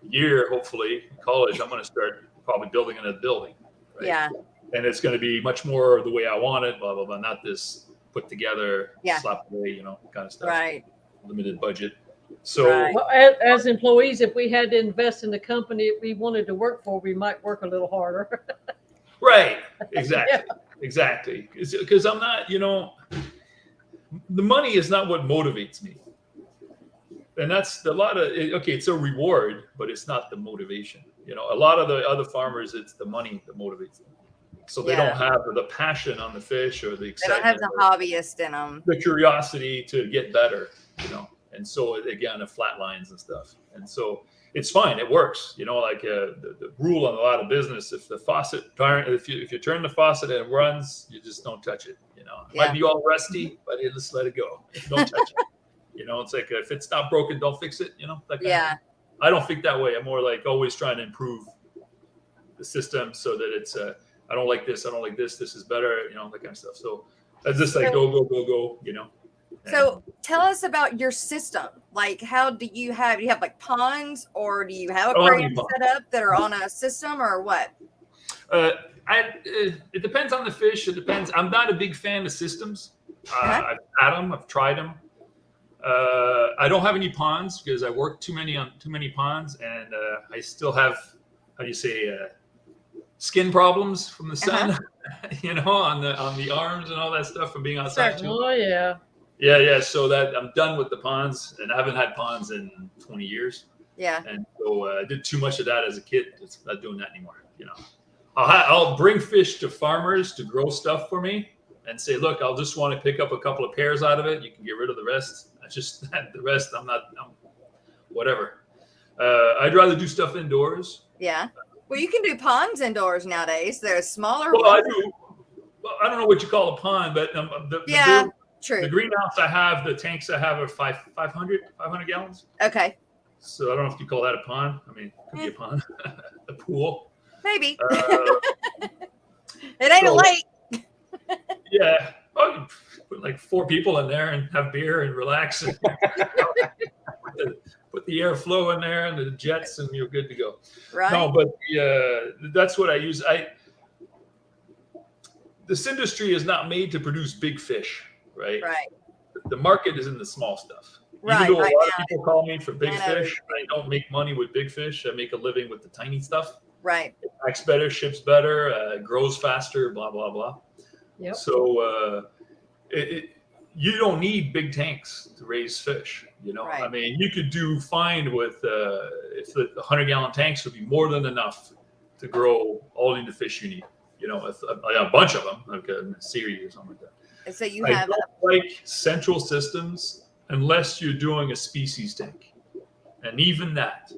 year, hopefully, in college, I'm going to start probably building another building. Right? Yeah. And it's going to be much more the way I want it, blah, blah, blah, not this put together, slap away, kind of stuff. Right. Limited budget. So well, as employees, if we had to invest in the company we wanted to work for, we might work a little harder. Right. Exactly. Exactly. Because I'm not, the money is not what motivates me. And that's a lot of, okay, it's a reward, but it's not the motivation. A lot of the other farmers, it's the money that motivates them. So they don't have the passion on the fish or the excitement. They don't have the hobbyist in them. The curiosity to get better, And so, again, it flatlines and stuff. And so it's fine. It works. Like the rule on a lot of business, if the faucet, if you turn the faucet and it runs, you just don't touch it. It might be all rusty, but you just let it go. Don't touch it. It's like if it's not broken, don't fix it. That kind of thing. I don't think that way. I'm more like always trying to improve the system so that it's I don't like this. I don't like this. This is better. That kind of stuff. So I just like go. So tell us about your system. Like, how do you have like ponds, or do you have aquariums set up that are on a system, or what? It depends on the fish. It depends. I'm not a big fan of systems. I've had them. I've tried them. I don't have any ponds because I work too many ponds, and I still have, how do you say, skin problems from the sun, on the arms and all that stuff from being outside. Oh yeah. Yeah. So that I'm done with the ponds, and I haven't had ponds in 20 years. Yeah. And so I did too much of that as a kid. It's not doing that anymore. I'll bring fish to farmers to grow stuff for me and say, look, I'll just want to pick up a couple of pairs out of it. You can get rid of the rest. The rest, I'm whatever. I'd rather do stuff indoors. Yeah. Well, you can do ponds indoors nowadays. They're smaller. Well, I do. Well, I don't know what you call a pond, but true. The greenhouse I have, the tanks I have are 500 gallons. Okay. So I don't know if you call that a pond. I mean, it could be a pond, a pool. Maybe. It ain't a lake. Yeah. Oh, you put like 4 people in there and have beer and relax. And put the airflow in there and the jets, and you're good to go. Right. No, but that's what I use. This industry is not made to produce big fish, right? Right. The market is in the small stuff. Right. Even though a lot of people call me for big fish, I don't make money with big fish. I make a living with the tiny stuff. Right. It acts better, ships better, grows faster, blah, blah, blah. Yep. So you don't need big tanks to raise fish. Right. I mean, you could do fine with if the 100-gallon tanks would be more than enough to grow all the fish you need. A bunch of them, like a series or something like that. And so you I have don't like central systems unless you're doing a species tank, and even that.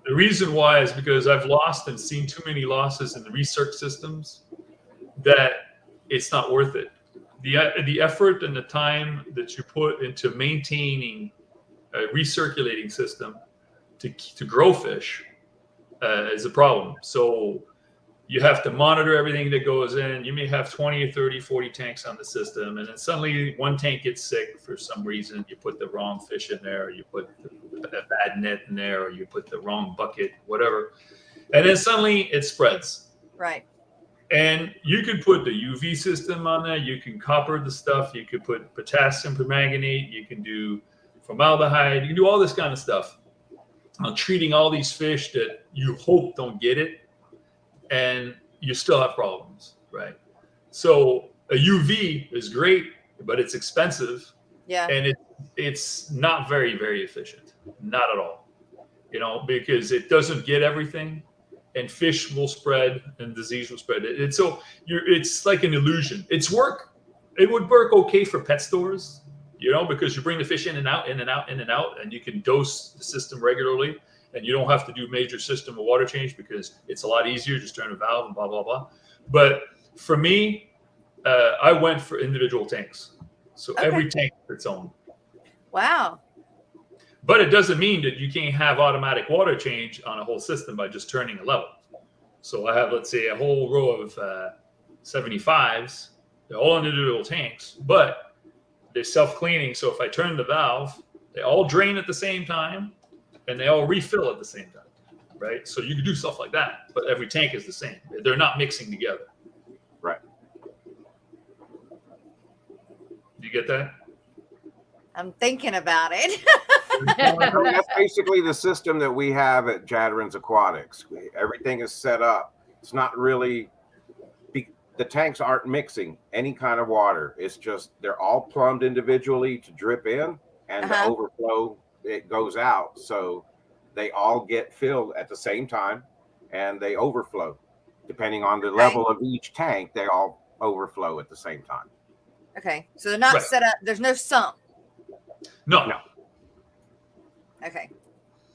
The reason why is because I've lost and seen too many losses in the research systems that it's not worth it. The effort and the time that you put into maintaining a recirculating system to grow fish is a problem. So you have to monitor everything that goes in. You may have 20 or 30, 40 tanks on the system, and then suddenly one tank gets sick for some reason. You put the wrong fish in there, or you put a bad net in there, or you put the wrong bucket, whatever. And then suddenly it spreads. Right. And you could put the UV system on there. You can copper the stuff. You could put potassium permanganate. You can do formaldehyde. You can do all this kind of stuff on treating all these fish that you hope don't get it. And you still have problems, right? So a UV is great, but it's expensive. Yeah. And it's not very, very efficient. Not at all. Because it doesn't get everything. And fish will spread, and disease will spread. It's like an illusion. It's work. It would work okay for pet stores, because you bring the fish in and out, and you can dose the system regularly, and you don't have to do major system of water change because it's a lot easier. Just turn a valve and blah blah blah. But for me, I went for individual tanks. So every tank is its own. Wow. But it doesn't mean that you can't have automatic water change on a whole system by just turning a level. So I have, let's say, a whole row of 75s. They're all individual tanks, but they're self-cleaning. So if I turn the valve, they all drain at the same time, and they all refill at the same time, right? So you can do stuff like that, but every tank is the same. They're not mixing together. Right. Do you get that? I'm thinking about it. That's basically the system that we have at Jadron's Aquatics. Everything is set up. It's not really the tanks aren't mixing any kind of water. It's just they're all plumbed individually to drip in, and the overflow, it goes out. So they all get filled at the same time, and they overflow. Depending on the level of each tank, they all overflow at the same time. Okay. So they're not set up. There's no sump. No. Okay.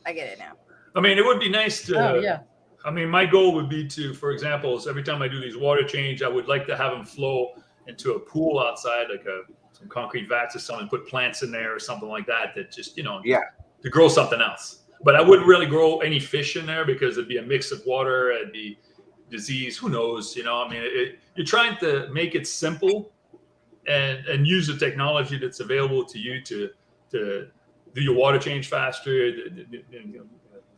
I get it now. I mean, it would be nice to. Oh, yeah. I mean, my goal would be to, for example, is every time I do these water change, I would like to have them flow into a pool outside, like some concrete vats or something, put plants in there or something like that, that just, to grow something else. But I wouldn't really grow any fish in there because it'd be a mix of water, it'd be disease, who knows, I mean, you're trying to make it simple and use the technology that's available to you to do your water change faster,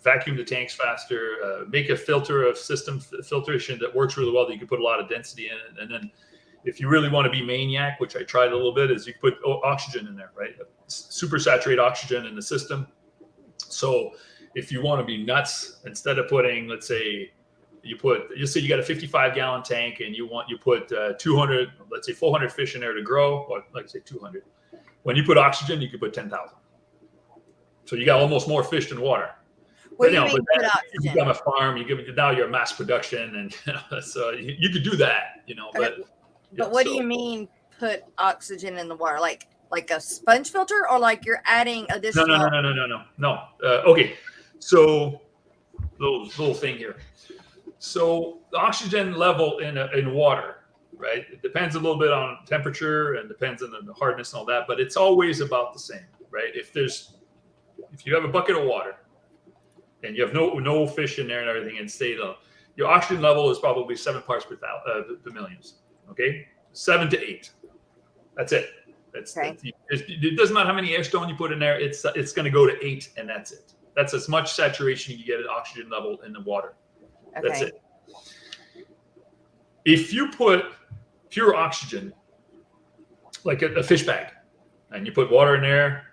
vacuum the tanks faster, make a filtration that works really well that you can put a lot of density in it. And then if you really want to be maniac, which I tried a little bit, is you put oxygen in there, right? Super saturate oxygen in the system. So if you want to be nuts, instead of putting, let's say you got a 55-gallon tank and you put 200, let's say 400 fish in there to grow, or like say 200. When you put oxygen, you could put 10,000. So you got almost more fish than water. What do you mean put oxygen? You become a farm. Now you're mass production, and so you could do that, But what do you mean put oxygen in the water? Like a sponge filter, or like you're adding additional? No. Okay, so little thing here. So the oxygen level in water, right? It depends a little bit on temperature and depends on the hardness and all that, but it's always about the same, right? If you have a bucket of water and you have no fish in there and everything, and your oxygen level is probably 7 parts per million. Okay, 7 to 8. That's it. It doesn't matter how many air stone you put in there. It's going to go to 8, and that's it. That's as much saturation you get at oxygen level in the water. Okay. That's it. If you put pure oxygen, like a fish bag, and you put water in there,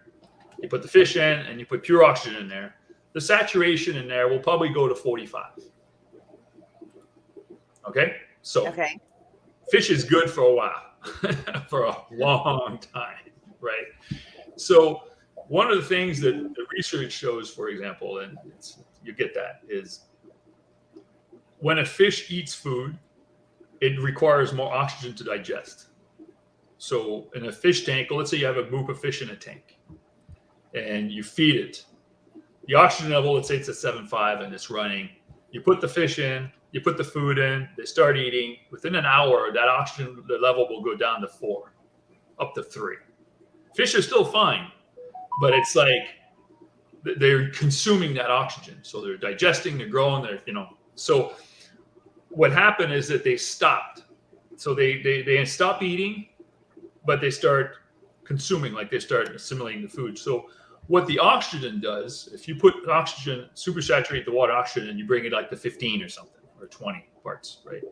you put the fish in, and you put pure oxygen in there, the saturation in there will probably go to 45. Okay? So fish is good for a while, for a long time, right? So one of the things that the research shows, for example, and you get that, is when a fish eats food, it requires more oxygen to digest. So in a fish tank, let's say you have a group of fish in a tank and you feed it. The oxygen level, let's say it's at 7.5 and it's running. You put the fish in, you put the food in, they start eating. Within an hour, that oxygen level will go down to 4, up to 3. Fish are still fine, but it's like they're consuming that oxygen. So they're digesting, they're growing, So what happened is that they stopped. So they stop eating, but they start consuming, like they start assimilating the food. So what the oxygen does, if you put oxygen, supersaturate the water oxygen, and you bring it like to 15 or something, or 20 parts, right?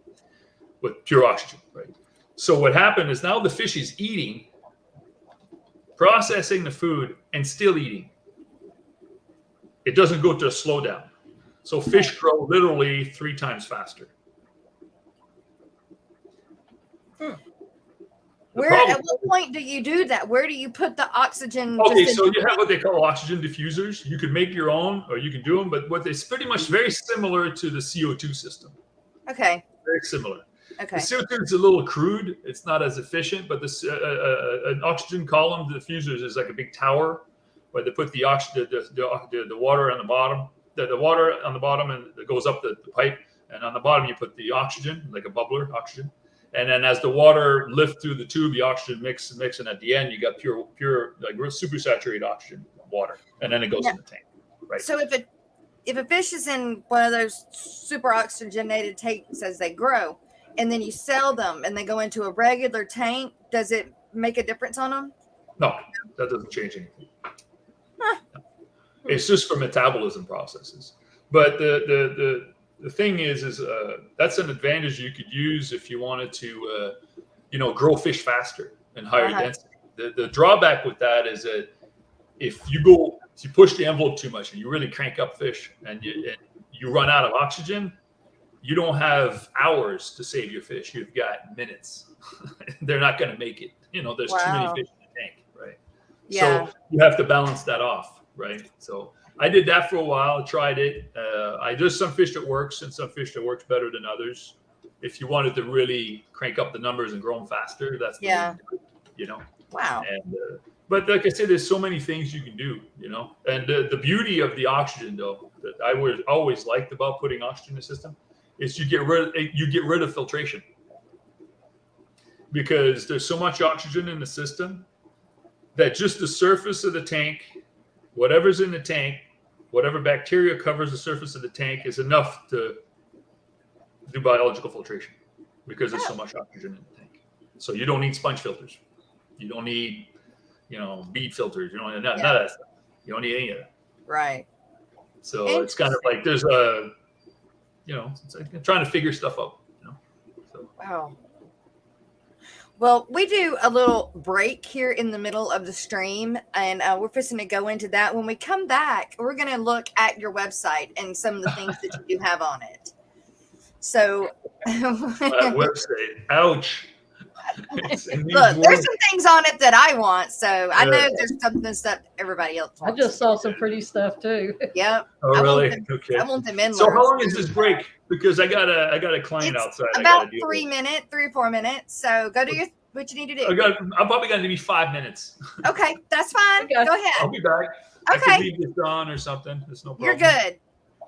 With pure oxygen, right? So what happened is now the fish is eating, processing the food, and still eating. It doesn't go to a slowdown. So fish grow literally 3 times faster. At what point do you do that? Where do you put the oxygen? Okay, so you have what they call oxygen diffusers. You could make your own, or you can do them, but it's pretty much very similar to the CO2 system. Okay. Very similar. Okay. The CO2 is a little crude. It's not as efficient, but an oxygen column, the diffusers, is like a big tower where they put the oxygen, the water on the bottom, the water on the bottom, and it goes up the pipe, and on the bottom you put the oxygen, like a bubbler oxygen. And then as the water lifts through the tube, the oxygen mix, and at the end you got pure, like super saturated oxygen water, and then it goes in the tank. Right. So if a fish is in one of those super oxygenated tanks as they grow, and then you sell them and they go into a regular tank, does it make a difference on them? No, that doesn't change anything. Huh. It's just for metabolism processes. But the thing is that's an advantage you could use if you wanted to, grow fish faster and higher density. The drawback with that is that if you push the envelope too much and you really crank up fish and you run out of oxygen, you don't have hours to save your fish. You've got minutes. They're not going to make it. You know, there's too many fish in the tank, right? Yeah. So you have to balance that off, right? So I did that for a while, tried it. There's some fish that works and some fish that works better than others. If you wanted to really crank up the numbers and grow them faster, that's the way to do it, you know? Wow. And, but like I said, there's so many things you can do, you know? And the beauty of the oxygen, though, that I always liked about putting oxygen in the system is you get rid of filtration. Because there's so much oxygen in the system that just the surface of the tank, whatever's in the tank, whatever bacteria covers the surface of the tank is enough to do biological filtration because there's so much oxygen in the tank. So you don't need sponge filters. You don't need, bead filters. You don't need none of that stuff. You don't need any of that. Right. So it's kind of like there's a, it's like trying to figure stuff out, So. Wow. Well, we do a little break here in the middle of the stream, and we're fixing to go into that. When we come back, we're going to look at your website and some of the things that you do have on it. So, website, ouch. Look, there's some things on it that I want, so I know there's stuff everybody else wants. I just saw some pretty stuff too. Yep. Oh, really? Okay. I want them in. So how long is this break? Because I got a client outside. About 3 or 4 minutes. So go do what you need to do. I'm probably going to be 5 minutes. Okay, that's fine. Okay. Go ahead. I'll be back. Okay. I can leave this on or something. There's no problem. You're good.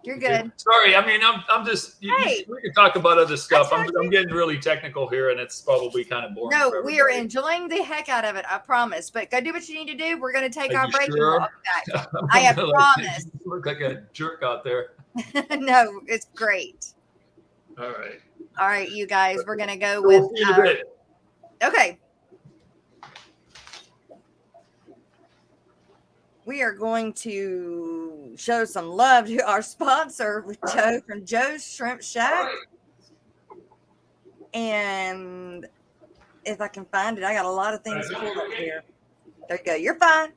You're good. Okay. Sorry, I mean I'm just. Hey. We can talk about other stuff. I'm getting really technical here, and it's probably kind of boring. No, we are enjoying the heck out of it. I promise. But go do what you need to do. We're going to take our break. Sure? And walk back. I have promised. You look like a jerk out there. No, it's great. All right. All right, you guys. We're going to go We'll with. see you in a bit. Okay. We are going to show some love to our sponsor, Joe from Joe's Shrimp Shack. And if I can find it, I got a lot of things pulled up here. There you go. You're fine.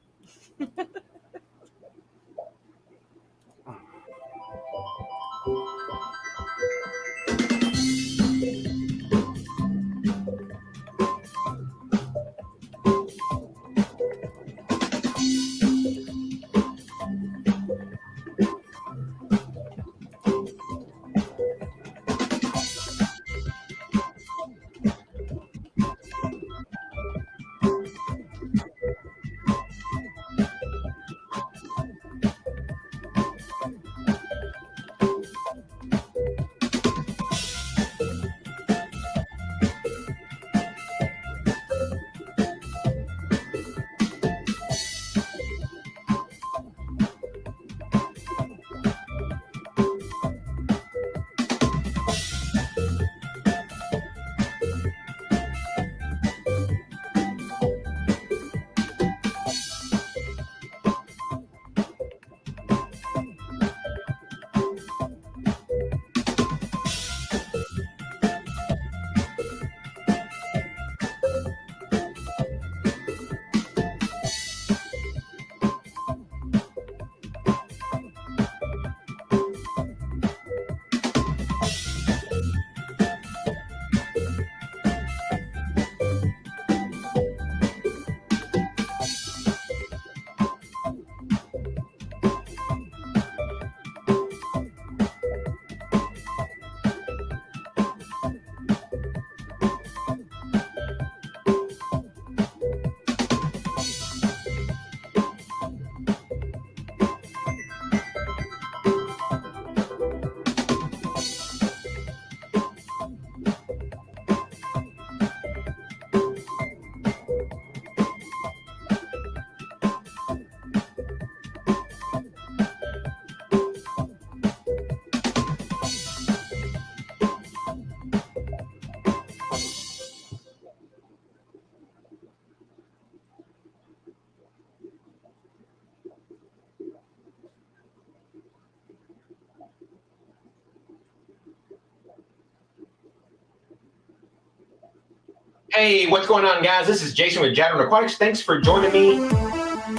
Hey, what's going on, guys? This is Jason with Untitled Aquatics. Thanks for joining me.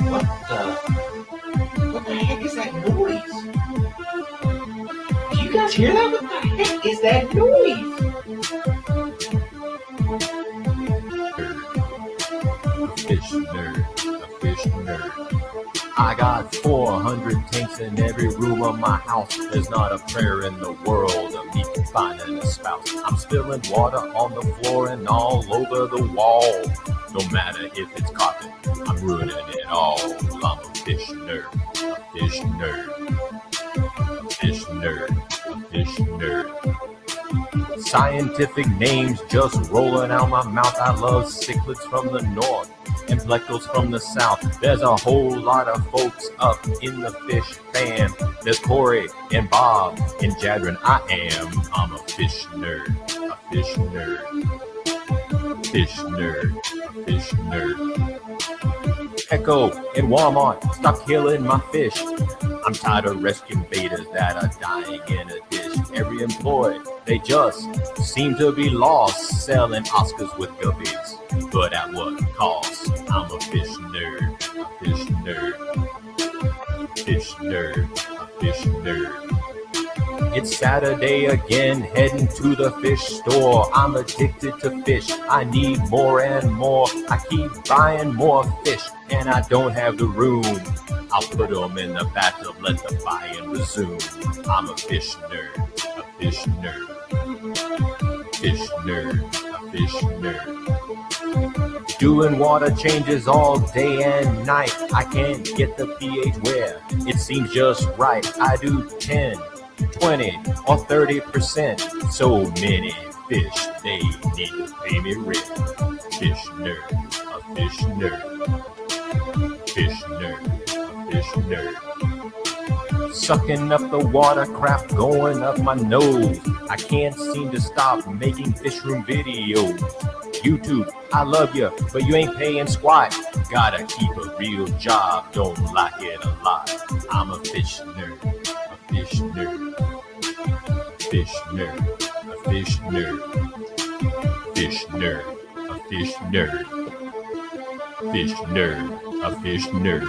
What the heck is that noise? Do you guys hear that? What the heck? heck is that noise? Fish nerd, a fish nerd. I got 400 tanks in every room of my house. There's not a prayer in the world of me finding a spouse. I'm spilling water on the floor and all over the wall. No matter if it's carpet, I'm ruining it all. I'm a fish nerd, a fish nerd, a fish nerd, a fish nerd. Scientific names just rolling out my mouth. I love cichlids from the north and plecos from the south. There's a whole lot of folks up in the fish fam. There's Corey and Bob and Jadron. I'm a fish nerd, a fish nerd, fish nerd, a fish nerd. Echo and Walmart, stop killing my fish. I'm tired of rescuing betas that are dying in a dish. Every employee, they just seem to be lost, selling Oscars with Guppies. But at what cost? I'm a fish nerd, a fish nerd, fish nerd, a fish nerd. It's Saturday again, heading to the fish store. I'm addicted to fish, I need more and more. I keep buying more fish, and I don't have the room. I'll put them in the bathtub, let the buying resume. I'm a fish nerd, a fish nerd, fish nerd, a fish nerd. Doing water changes all day and night. I can't get the pH where it seems just right. I do 10, 20, or 30%. So many fish, they need to pay me rent. Fish nerd, a fish nerd, fish nerd, a fish nerd. Sucking up the water crap going up my nose. I can't seem to stop making fish room videos. YouTube, I love you, but you ain't paying squat. Gotta keep a real job, don't like it a lot. I'm a fish nerd, a fish nerd, fish nerd, a fish nerd, fish nerd, a fish nerd, fish nerd, a fish nerd.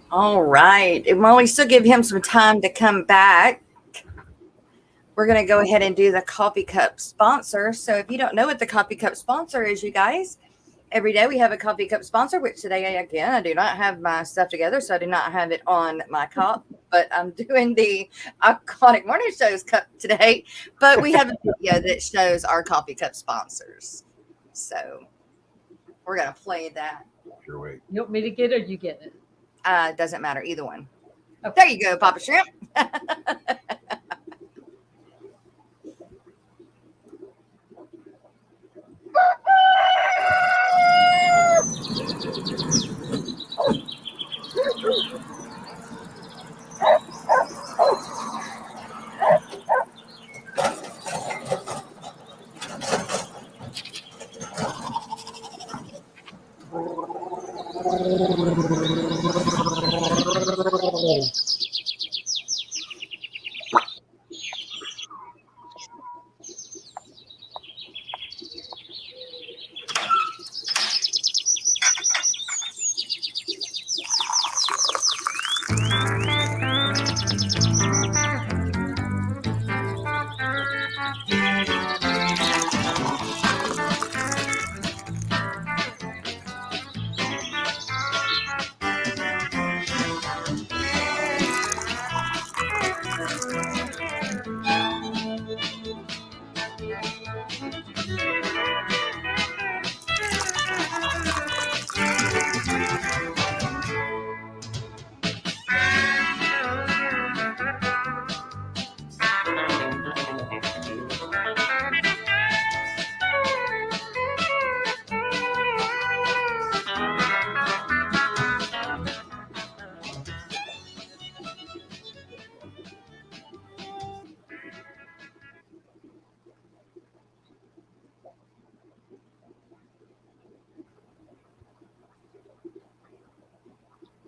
All right. And while we still give him some time to come back, we're going to go ahead and do the coffee cup sponsor. So if you don't know what the coffee cup sponsor is, you guys, every day we have a coffee cup sponsor, which today, again, I do not have my stuff together, so I do not have it on my cup, but I'm doing the Aquatic Morning Show's cup today. But we have a video that shows our coffee cup sponsors. So we're going to play that. Sure, wait. You want me to get it or you get it? Doesn't matter, either one. Okay. There you go, Papa Shrimp.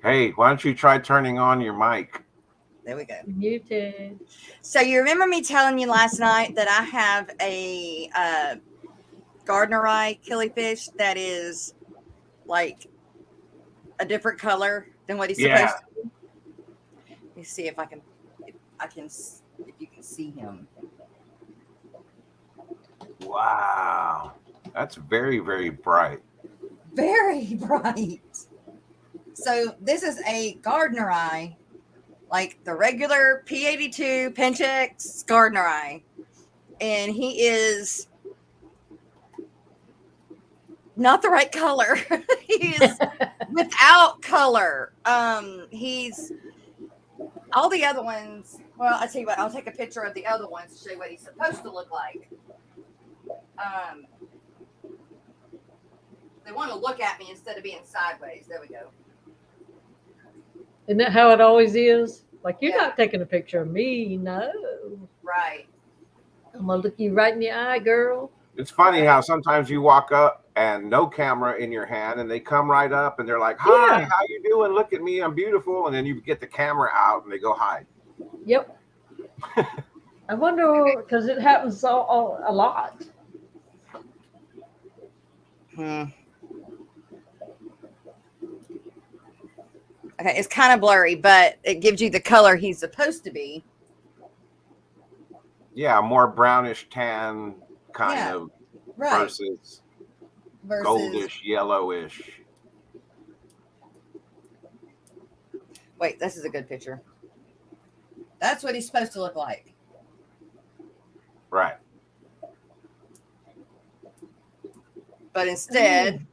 Hey, why don't you try turning on your mic? There we go. Muted. So you remember me telling you last night that I have a gardener eye killifish that is like a different color than what he's supposed to be? Let me see if you can see him. Wow. That's very, very bright. Very bright. So this is a gardener eye, like the regular P82 Penchex gardener eye. And he is not the right color. He's without color. He's all the other ones. Well, I tell you what, I'll take a picture of the other ones to show you what he's supposed to look like. They want to look at me instead of being sideways. There we go. Isn't that how it always is? Like, you're not taking a picture of me, no. Right. I'm going to look you right in the eye, girl. It's funny how sometimes you walk up and no camera in your hand and they come right up and they're like, hi, how you doing? Look at me, I'm beautiful. And then you get the camera out and they go hide. Yep. I wonder, because it happens a lot. Okay, it's kind of blurry, but it gives you the color he's supposed to be. Yeah, more brownish tan kind of versus goldish, yellowish. Wait, this is a good picture. That's what he's supposed to look like. Right. But instead,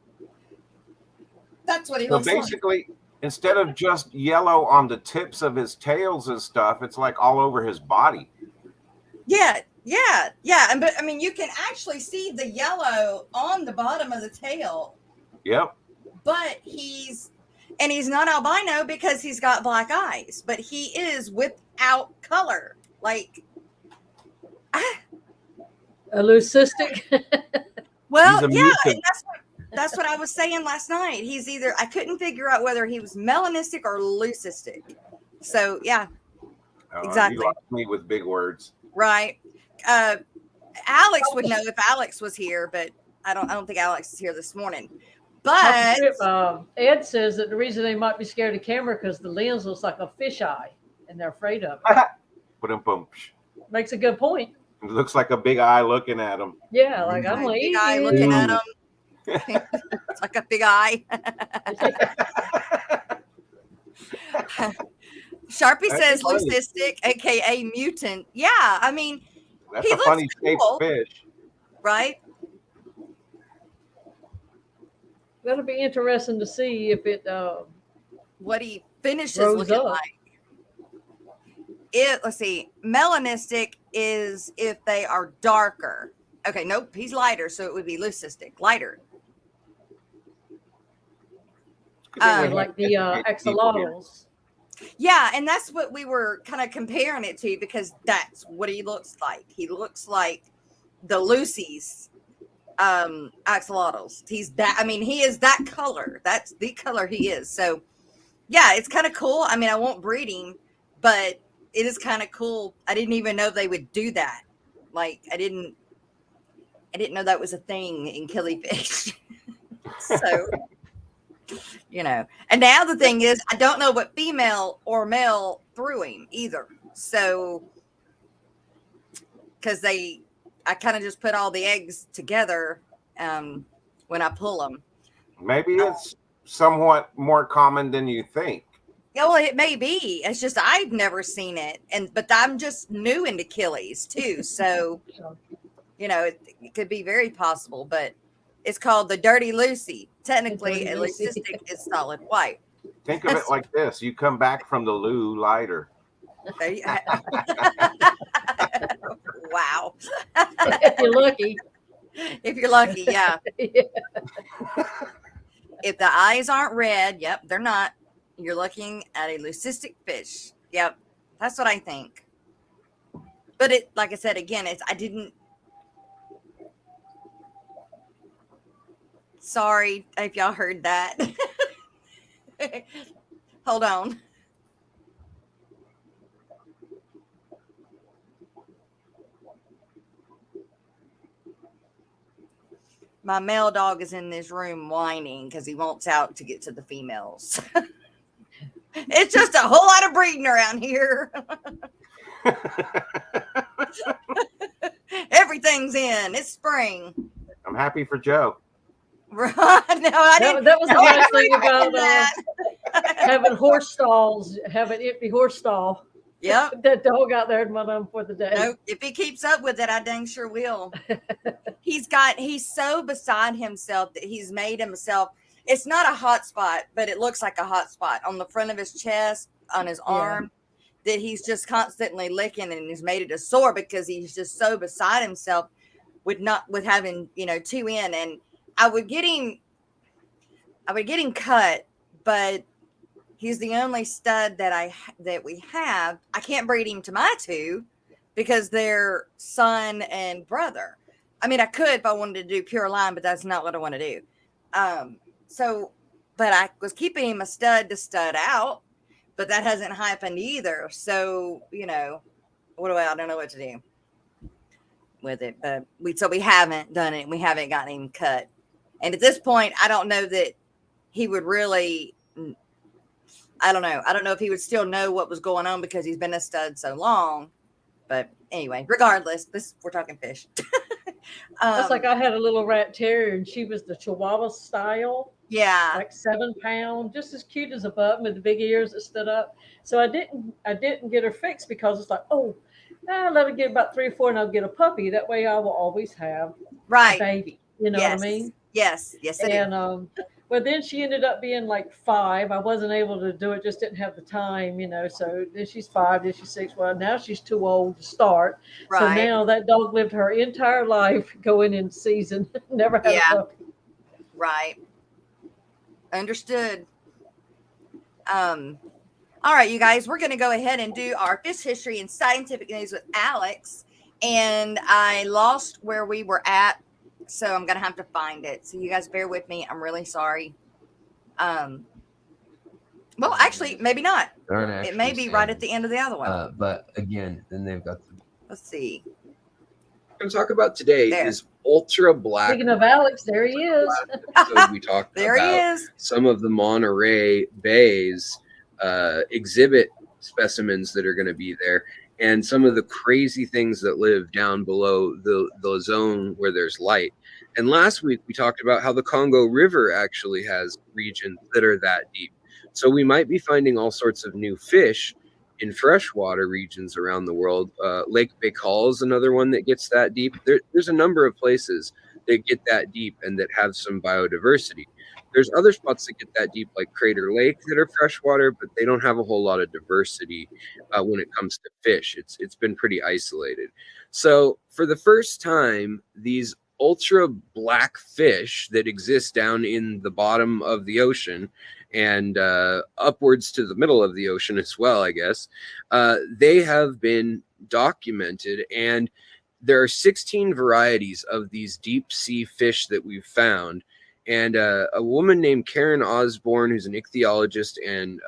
that's what he looks like. So basically, instead of just yellow on the tips of his tails and stuff, it's like all over his body. Yeah. But I mean, you can actually see the yellow on the bottom of the tail. Yep. But he's not albino because he's got black eyes, but he is without color. Like, a leucistic. Well, yeah, and that's what I was saying last night. He's either, I couldn't figure out whether he was melanistic or leucistic. So yeah, exactly. You lost me with big words. Right. Alex would know if Alex was here, but I don't think Alex is here this morning. But Ed says that the reason they might be scared of camera because the lens looks like a fish eye, and they're afraid of it. Makes a good point. It looks like a big eye looking at him. Yeah, like I'm like big eye looking at him. It's like a big eye. Sharpie says leucistic, aka mutant. Yeah, I mean, that's a funny shaped fish, right? That'll be interesting to see if it what he finishes looking like. Let's see, melanistic is if they are darker. Okay, nope, he's lighter, so it would be leucistic, lighter. Like the axolotls. Yeah, and that's what we were kind of comparing it to because that's what he looks like. He looks like the Lucy's axolotls. He is that color. That's the color he is. So yeah, it's kind of cool. I mean, I won't breed him, but it is kind of cool. I didn't even know they would do that. Like I didn't know that was a thing in killifish. So you know, and now the thing is, I don't know what female or male threw him either. So, because I kind of just put all the eggs together when I pull them. Maybe it's somewhat more common than you think. Yeah, well, it may be. It's just I've never seen it, but I'm just new into killies too. So, you know, it could be very possible, but. It's called the Dirty Lucy. Technically, a leucistic is solid white. Think of it like this. You come back from the loo lighter. Wow. If you're lucky. If you're lucky, yeah. If the eyes aren't red, yep, they're not. You're looking at a leucistic fish. Yep, that's what I think. But it, like I said, again, I didn't. Sorry if y'all heard that. Hold on. my male dog is in this room whining because he wants out to get to the females. It's just a whole lot of breeding around here. Everything's in. It's spring. I'm happy for Joe. Right. No, I didn't. That was the nice thing about that. having horse stalls, having empty horse stall. Yep. That dog out there and run on for the day. No, if he keeps up with it, I dang sure will. He's so beside himself that he's made himself. It's not a hot spot, but it looks like a hot spot on the front of his chest, on his arm, that he's just constantly licking, and he's made it a sore because he's just so beside himself with having, two in. And I would get him cut, but he's the only stud that we have. I can't breed him to my two because they're son and brother. I mean, I could if I wanted to do pure line, but that's not what I want to do. But I was keeping him a stud to stud out, but that hasn't happened either. So, I don't know what to do with it, but we haven't done it. We haven't gotten him cut. And at this point, I don't know that he would really, I don't know. I don't know if he would still know what was going on because he's been a stud so long. But anyway, regardless, we're talking fish. That's like I had a little rat terrier, and she was the Chihuahua style. Yeah. Like 7 pounds, just as cute as a button with the big ears that stood up. So I didn't get her fixed because it's like, let her get about 3 or 4 and I'll get a puppy. That way I will always have a baby. You know what I mean? Yes, I do. And well, then she ended up being like 5. I wasn't able to do it, just didn't have the time, So then she's 5, then she's 6. Well, now she's too old to start. Right. So now that dog lived her entire life going in season, never had a puppy. Right. Understood. All right, you guys, we're going to go ahead and do our fish history and scientific news with Alex. And I lost where we were at, so I'm going to have to find it. So you guys bear with me. I'm really sorry. Well, actually, maybe not. It may be right at the end of the other one. But again, then they've got the... Let's see. What I'm talking about today is ultra black. Speaking of Alex, there he is. So we talked there about he is. Some of the Monterey Bay's exhibit specimens that are going to be there, and some of the crazy things that live down below the zone where there's light. And last week we talked about how the Congo River actually has regions that are that deep. So we might be finding all sorts of new fish in freshwater regions around the world. Lake Baikal is another one that gets that deep. There's a number of places that get that deep and that have some biodiversity. There's other spots that get that deep, like Crater Lake, that are freshwater, but they don't have a whole lot of diversity when it comes to fish. It's been pretty isolated. So for the first time, these ultra black fish that exist down in the bottom of the ocean and upwards to the middle of the ocean as well, I guess, they have been documented. And there are 16 varieties of these deep sea fish that we've found. And a woman named Karen Osborne, who's an ichthyologist, and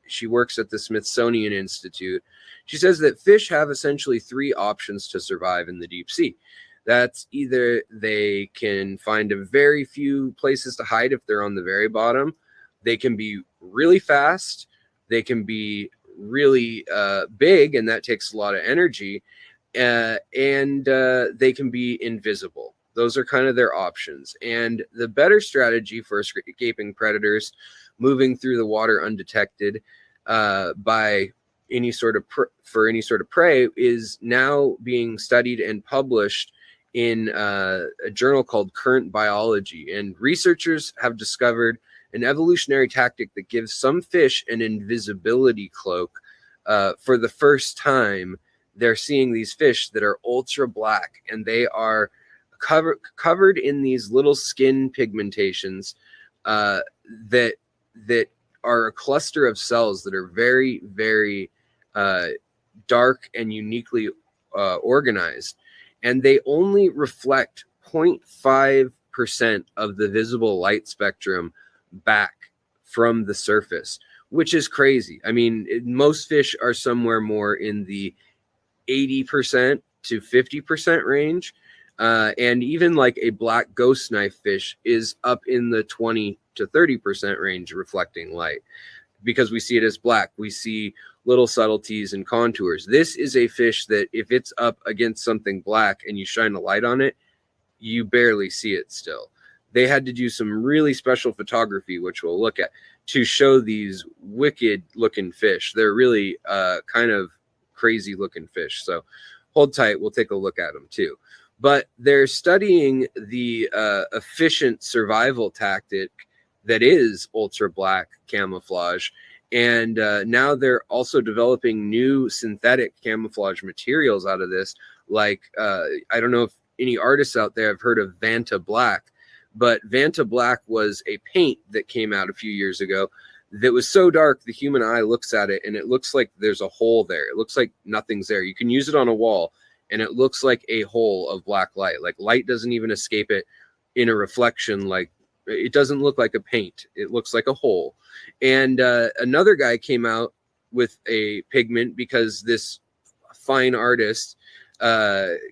she works at the Smithsonian Institute, she says that fish have essentially 3 options to survive in the deep sea. That's either they can find a very few places to hide if they're on the very bottom. They can be really fast. They can be really big, and that takes a lot of energy. And they can be invisible. Those are kind of their options. And the better strategy for escaping predators moving through the water undetected by any sort of prey is now being studied and published in a journal called Current Biology. And researchers have discovered an evolutionary tactic that gives some fish an invisibility cloak. For the first time, they're seeing these fish that are ultra black, and they are covered in these little skin pigmentations that are a cluster of cells that are very, very dark and uniquely organized. And they only reflect 0.5% of the visible light spectrum back from the surface, which is crazy. I mean, most fish are somewhere more in the 80% to 50% range. And even like a black ghost knife fish is up in the 20 to 30% range reflecting light, because we see it as black. We see little subtleties and contours. This is a fish that if it's up against something black and you shine a light on it, you barely see it still. They had to do some really special photography, which we'll look at, to show these wicked looking fish. They're really kind of crazy looking fish. So hold tight. We'll take a look at them too. But they're studying the efficient survival tactic that is ultra black camouflage. And now they're also developing new synthetic camouflage materials out of this. Like, I don't know if any artists out there have heard of Vanta Black, but Vanta Black was a paint that came out a few years ago that was so dark the human eye looks at it and it looks like there's a hole there. It looks like nothing's there. You can use it on a wall and it looks like a hole of black light. Like light doesn't even escape it in a reflection. Like it doesn't look like a paint. It looks like a hole. And another guy came out with a pigment because this fine artist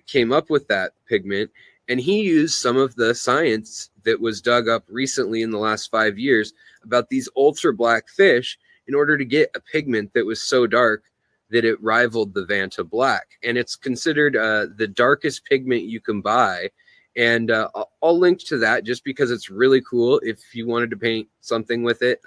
came up with that pigment, and he used some of the science that was dug up recently in the last 5 years about these ultra black fish in order to get a pigment that was so dark that it rivaled the Vanta Black. And it's considered the darkest pigment you can buy. And I'll link to that just because it's really cool. If you wanted to paint something with it,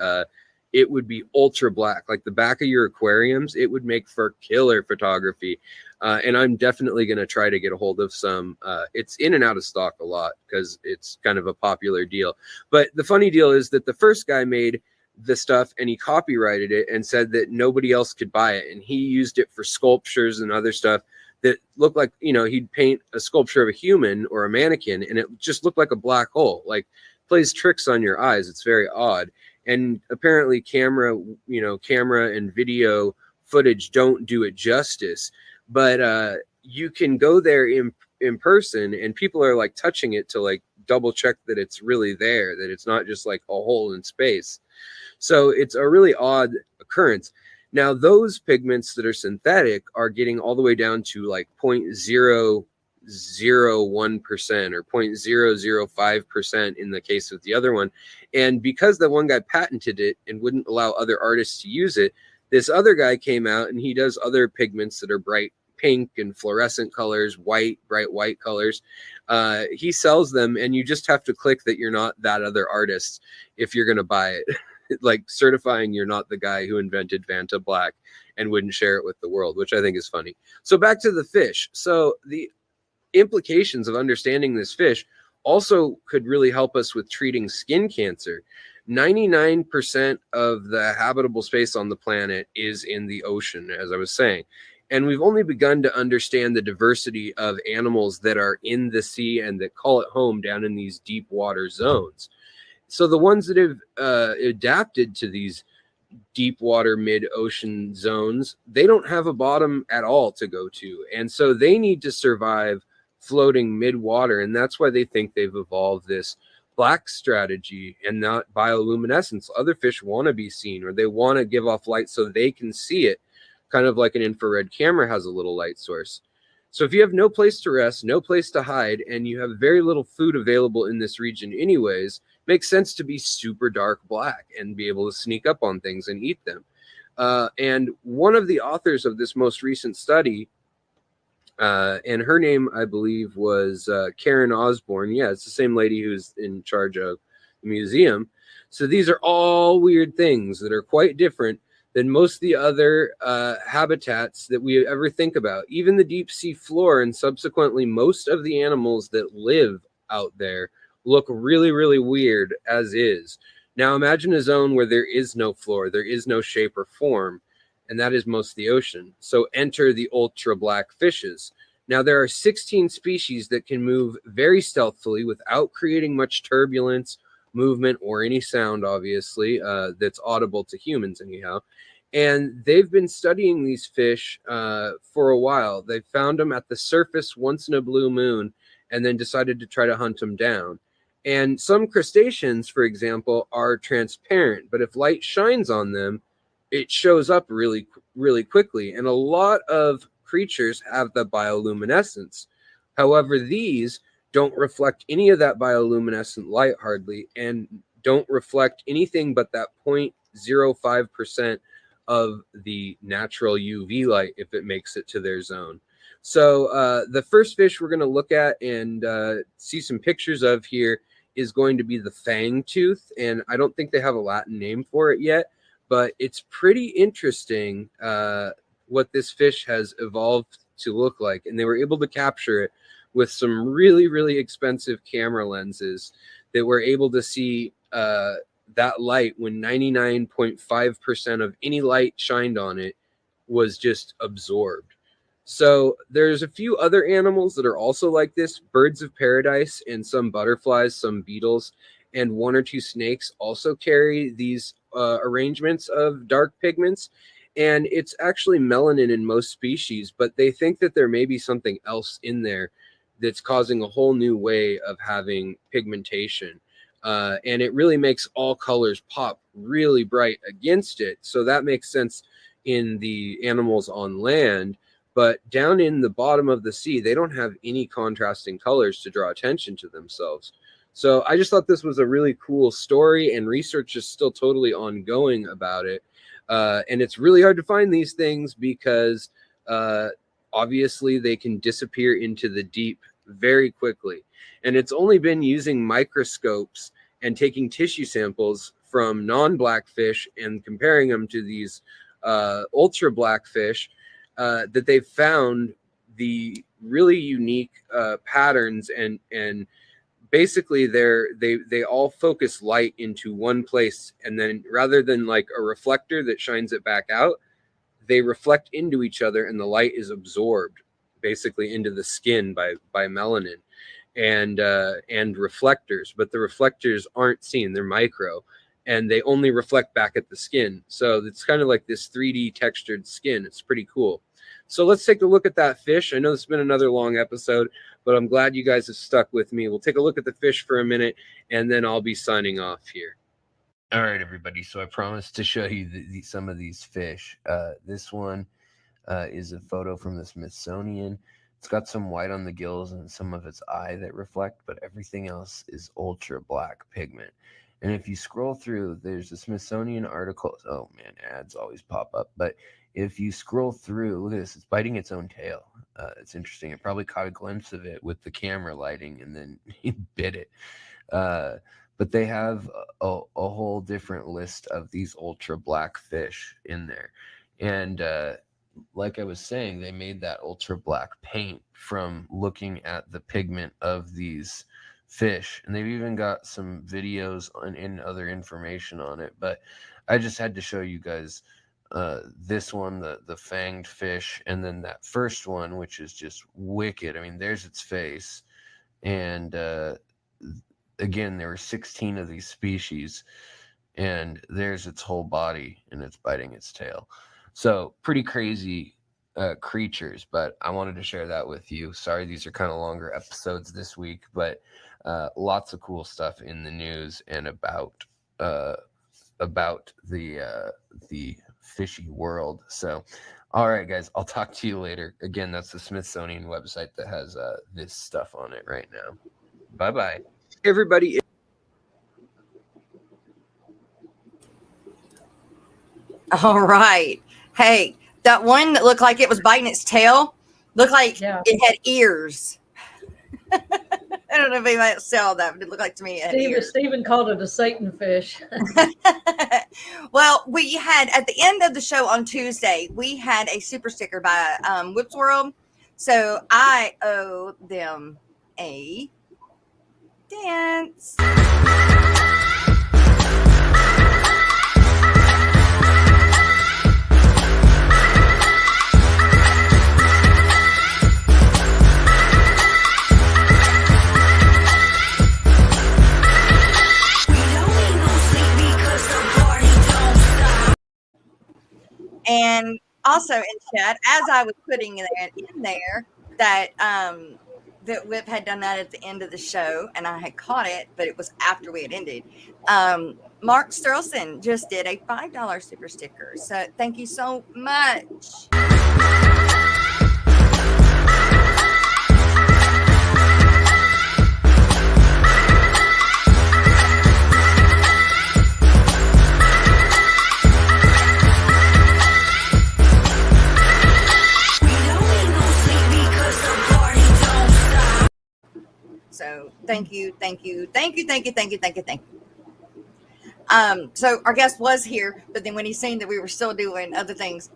it would be ultra black, like the back of your aquariums. It would make for killer photography. And I'm definitely going to try to get a hold of some. It's in and out of stock a lot because it's kind of a popular deal. But the funny deal is that the first guy made the stuff and he copyrighted it and said that nobody else could buy it. And he used it for sculptures and other stuff that looked like, you know, he'd paint a sculpture of a human or a mannequin and it just looked like a black hole, like plays tricks on your eyes. It's very odd. And apparently camera and video footage don't do it justice. But you can go there in person and people are like touching it to like double check that it's really there, that it's not just like a hole in space. So it's a really odd occurrence. Now, those pigments that are synthetic are getting all the way down to like 0.001% or 0.005% in the case of the other one. And because that one guy patented it and wouldn't allow other artists to use it, this other guy came out and he does other pigments that are bright pink and fluorescent colors, bright white colors. He sells them and you just have to click that you're not that other artist if you're going to buy it. Like certifying you're not the guy who invented Vanta Black and wouldn't share it with the world, which I think is funny. So back to the fish. So the implications of understanding this fish also could really help us with treating skin cancer. 99% of the habitable space on the planet is in the ocean, as I was saying. And we've only begun to understand the diversity of animals that are in the sea and that call it home down in these deep water zones. So the ones that have adapted to these deep water mid-ocean zones, they don't have a bottom at all to go to. And so they need to survive floating mid-water. And that's why they think they've evolved this black strategy and not bioluminescence. Other fish want to be seen, or they want to give off light so they can see it, kind of like an infrared camera has a little light source. So if you have no place to rest, no place to hide, and you have very little food available in this region anyways, makes sense to be super dark black and be able to sneak up on things and eat them. And one of the authors of this most recent study, and her name, I believe, was Karen Osborne. Yeah, it's the same lady who's in charge of the museum. So these are all weird things that are quite different than most of the other habitats that we ever think about. Even the deep sea floor and subsequently most of the animals that live out there look really, really weird as is. Now imagine a zone where there is no floor, there is no shape or form, and that is most of the ocean. So enter the ultra black fishes. Now there are 16 species that can move very stealthily without creating much turbulence, movement, or any sound, obviously, that's audible to humans anyhow. And they've been studying these fish for a while. They found them at the surface once in a blue moon and then decided to try to hunt them down. And some crustaceans, for example, are transparent, but if light shines on them, it shows up really, really quickly. And a lot of creatures have the bioluminescence. However, these don't reflect any of that bioluminescent light hardly, and don't reflect anything but that 0.05% of the natural UV light if it makes it to their zone. So the first fish we're going to look at and see some pictures of here is going to be the fang tooth, and I don't think they have a Latin name for it yet, but it's pretty interesting what this fish has evolved to look like, and they were able to capture it with some really, really expensive camera lenses that were able to see that light when 99.5% of any light shined on it was just absorbed. So there's a few other animals that are also like this. Birds of paradise and some butterflies, some beetles, and 1 or 2 snakes also carry these arrangements of dark pigments. And it's actually melanin in most species, but they think that there may be something else in there that's causing a whole new way of having pigmentation. And it really makes all colors pop really bright against it. So that makes sense in the animals on land. But down in the bottom of the sea, they don't have any contrasting colors to draw attention to themselves. So I just thought this was a really cool story, and research is still totally ongoing about it. And it's really hard to find these things because obviously they can disappear into the deep very quickly. And it's only been using microscopes and taking tissue samples from non-black fish and comparing them to these ultra black fish that they've found the really unique patterns, and basically they all focus light into one place, and then rather than like a reflector that shines it back out, they reflect into each other, and the light is absorbed basically into the skin by melanin and reflectors, but the reflectors aren't seen, they're micro, and they only reflect back at the skin. So it's kind of like this 3D textured skin. It's pretty cool. So let's take a look at that fish. I know this has been another long episode, but I'm glad you guys have stuck with me. We'll take a look at the fish for a minute, and then I'll be signing off here. All right, everybody. So I promised to show you some of these fish. This one is a photo from the Smithsonian. It's got some white on the gills and some of its eye that reflect, but everything else is ultra black pigment. And if you scroll through, there's a Smithsonian article. Oh man, ads always pop up. But if you scroll through, look at this. It's biting its own tail. It's interesting. It probably caught a glimpse of it with the camera lighting and then he bit it. But they have a whole different list of these ultra black fish in there. And like I was saying, they made that ultra black paint from looking at the pigment of these fish, and they've even got some videos and other information on it. But I just had to show you guys this one, the fanged fish, and then that first one, which is just wicked. I mean, there's its face, and again, there were 16 of these species, and there's its whole body, and it's biting its tail. So pretty crazy creatures, but I wanted to share that with you. Sorry, these are kind of longer episodes this week, but lots of cool stuff in the news and about the fishy world. So, all right, guys, I'll talk to you later. Again, that's the Smithsonian website that has this stuff on it right now. Bye-bye. Everybody. All right. Hey, that one that looked like it was biting its tail looked like it had ears. I don't know if anybody saw that, but it looked like to me it had ears. Stephen called it a Satan fish. Well, we had at the end of the show on Tuesday, we had a super sticker by Whips World. So I owe them a dance. And also in chat, as I was putting in there that that Whip had done that at the end of the show, and I had caught it, but it was after we had ended. Mark Sterlson just did a $5 super sticker. So thank you so much. So thank you. So our guest was here, but then when he seen that we were still doing other things,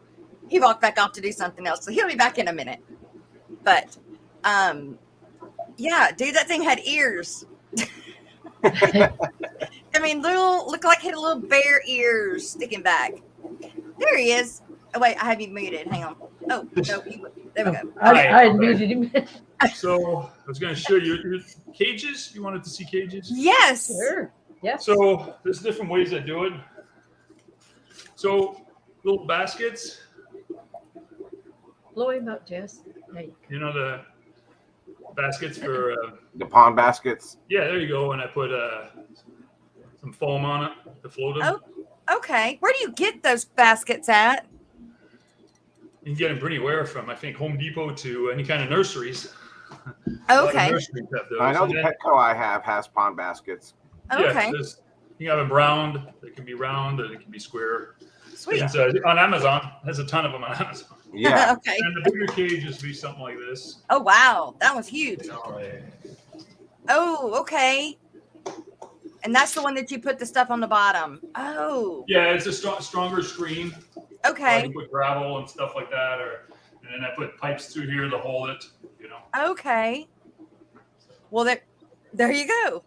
he walked back off to do something else. So he'll be back in a minute. But yeah, dude, that thing had ears. I mean, looked like it had little bear ears sticking back. There he is. Oh wait, I have you muted. Hang on. Oh no, there we go. I had muted him. So I was going to show you your cages. You wanted to see cages? Yes. Sure. Yeah. So there's different ways I do it. So little baskets. Blow him up, Jess. Hey. You know the baskets for The pond baskets. yeah, there you go. And I put some foam on it to float them. Oh, okay. Where do you get those baskets at? You can get them pretty rare from, I think, Home Depot to any kind of nurseries. Okay. Nurseries have those. I know And the then- Petco I have has pond baskets. Okay. Yeah, you can have them round. They can be round and it can be square. Sweet. It's, on Amazon. There's a ton of them on Amazon. Yeah. Okay. And the bigger cages be something like this. Oh wow, that was huge. You know, Oh, okay. And that's the one that you put the stuff on the bottom. Oh, yeah, it's a stronger screen. I okay. can put gravel and stuff like that, and then I put pipes through here to hold it. You know. Okay. Well, there you go.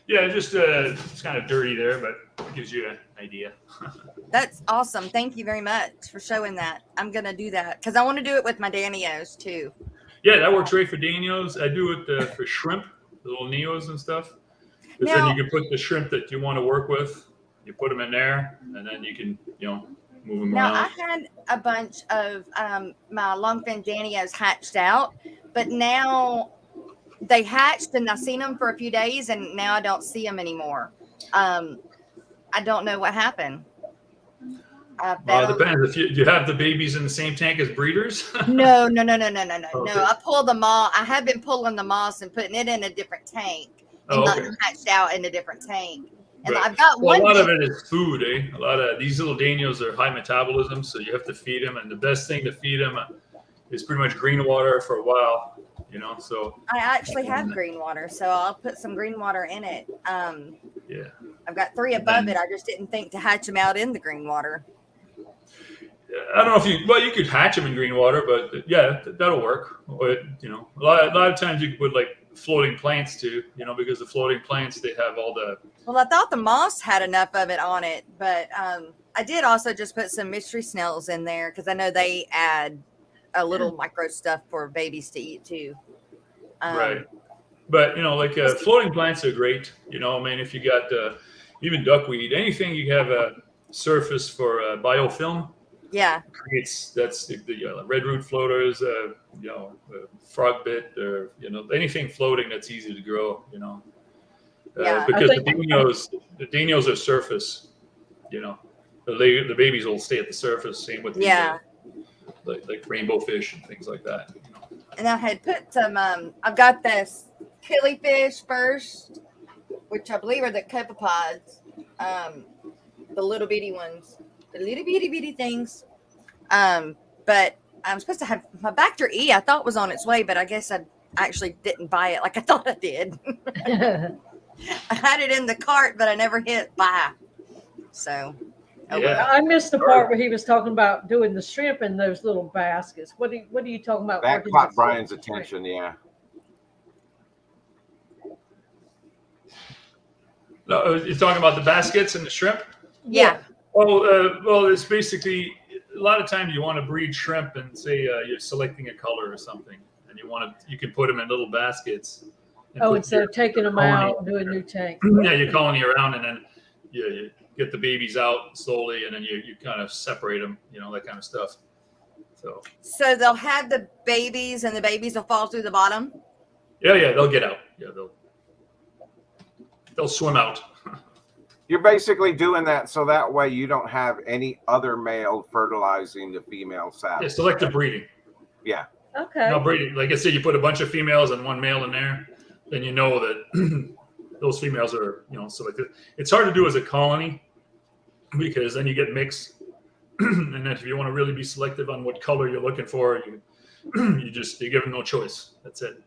Yeah, it's kind of dirty there, but it gives you an idea. That's awesome. Thank you very much for showing that. I'm going to do that because I want to do it with my Danios too. Yeah, that works great for Danios. I do it for shrimp, the little Neos and stuff. Because Now- then you can put the shrimp that you want to work with, you put them in there, and then you can, move them Now, around. I had a bunch of my longfin Danios hatched out, but now they hatched and I've seen them for a few days and now I don't see them anymore. I don't know what happened. Well, it depends. If you have the babies in the same tank as breeders. No. Okay. No, I pulled them all. I have been pulling the moss and putting it in a different tank and Oh, not okay. hatched out in a different tank. And Right. I've got Well, one. a lot of thing- it is food, eh? A lot of these little Danios are high metabolism, so you have to feed them. And the best thing to feed them is pretty much green water for a while, So I actually have green water, so I'll put some green water in it. yeah. I've got 3 above it. I just didn't think to hatch them out in the green water. I don't know if you could hatch them in green water, but yeah, that'll work. But, a lot of times you can put like floating plants too, because the floating plants, they have all the, Well, I thought the moss had enough of it on it, but I did also just put some mystery snails in there because I know they add a little micro stuff for babies to eat too. right. But, floating plants are great. If you got even duckweed, anything you have a surface for biofilm, Yeah. that's the red root floaters, frog bit, or anything floating that's easy to grow. Yeah, Because I the Danios are surface. The babies will stay at the surface. Same with Yeah. like rainbow fish and things like that. And I had put some, I've got this killifish first, which I believe are the copepods, the little bitty ones, the little bitty things. But I'm supposed to have my Bacter E, I thought was on its way, but I guess I actually didn't buy it like I thought I did. I had it in the cart, but I never hit buy. So, oh, Yeah. I missed the part where he was talking about doing the shrimp in those little baskets. What are you talking about? That working caught the Brian's shrimp? attention. Yeah. No, you're talking about the baskets and the shrimp? yeah. Well, it's basically a lot of times you want to breed shrimp and say you're selecting a color or something, and you can put them in little baskets. and Oh, put instead your of taking them colony out and in do a there. new tank. Yeah, you're colony around, and then you get the babies out slowly, and then you kind of separate them, that kind of stuff. So they'll have the babies and the babies will fall through the bottom. Yeah, they'll get out. Yeah, they'll swim out. You're basically doing that so that way you don't have any other male fertilizing the female sap. Yeah, selective breeding. Yeah. Okay. No breeding. Like I said, you put a bunch of females and one male in there, then you know that those females are, selected. It's hard to do as a colony because then you get mixed. And then if you want to really be selective on what color you're looking for, you give them no choice. That's it.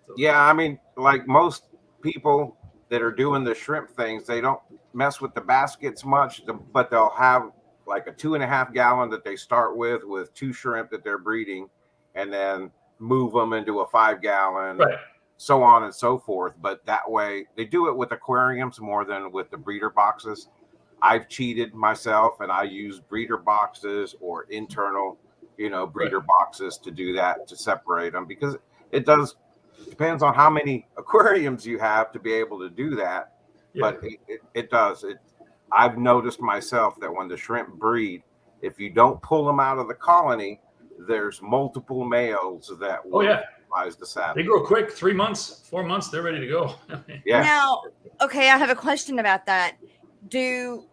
So, Yeah, I mean, like most people that are doing the shrimp things, they don't mess with the baskets much, but they'll have like a 2.5 gallon that they start with 2 shrimp that they're breeding, and then move them into a 5 gallon, right. so on and so forth. But that way, they do it with aquariums more than with the breeder boxes. I've cheated myself, and I use breeder boxes or internal, breeder boxes to do that, to separate them, because it depends on how many aquariums you have to be able to do that. Yeah. But it does. I've noticed myself that when the shrimp breed, if you don't pull them out of the colony, there's multiple males that will fertilize the savage. They grow quick. 3 months, 4 months, they're ready to go. Yeah. Now, okay, I have a question about that. Do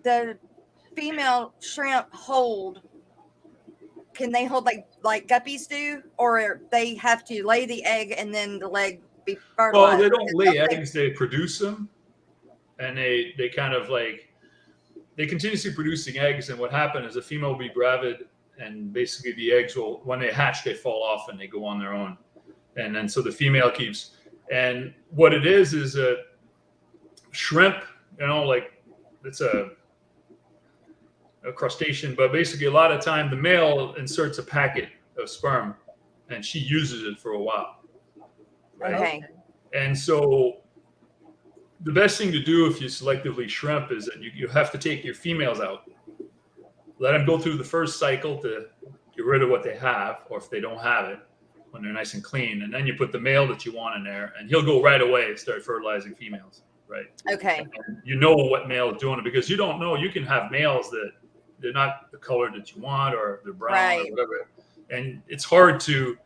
the female shrimp can they hold like guppies do, or they have to lay the egg and then the leg be fertilized? Well, they don't lay eggs, they produce them, and they kind of like, they continuously producing eggs, and what happens is the female will be gravid, and basically the eggs will, when they hatch, they fall off and they go on their own. And then so the female keeps, and what it is a shrimp, like it's a crustacean, but basically a lot of time the male inserts a packet of sperm and she uses it for a while. Right? Okay. And so the best thing to do if you selectively shrimp is that you have to take your females out, let them go through the first cycle to get rid of what they have, or if they don't have it, when they're nice and clean, and then you put the male that you want in there, and he'll go right away and start fertilizing females. Right. Okay. And you know what male is doing it, because you don't know. You can have males that they're not the color that you want, or they're brown or whatever. And it's hard to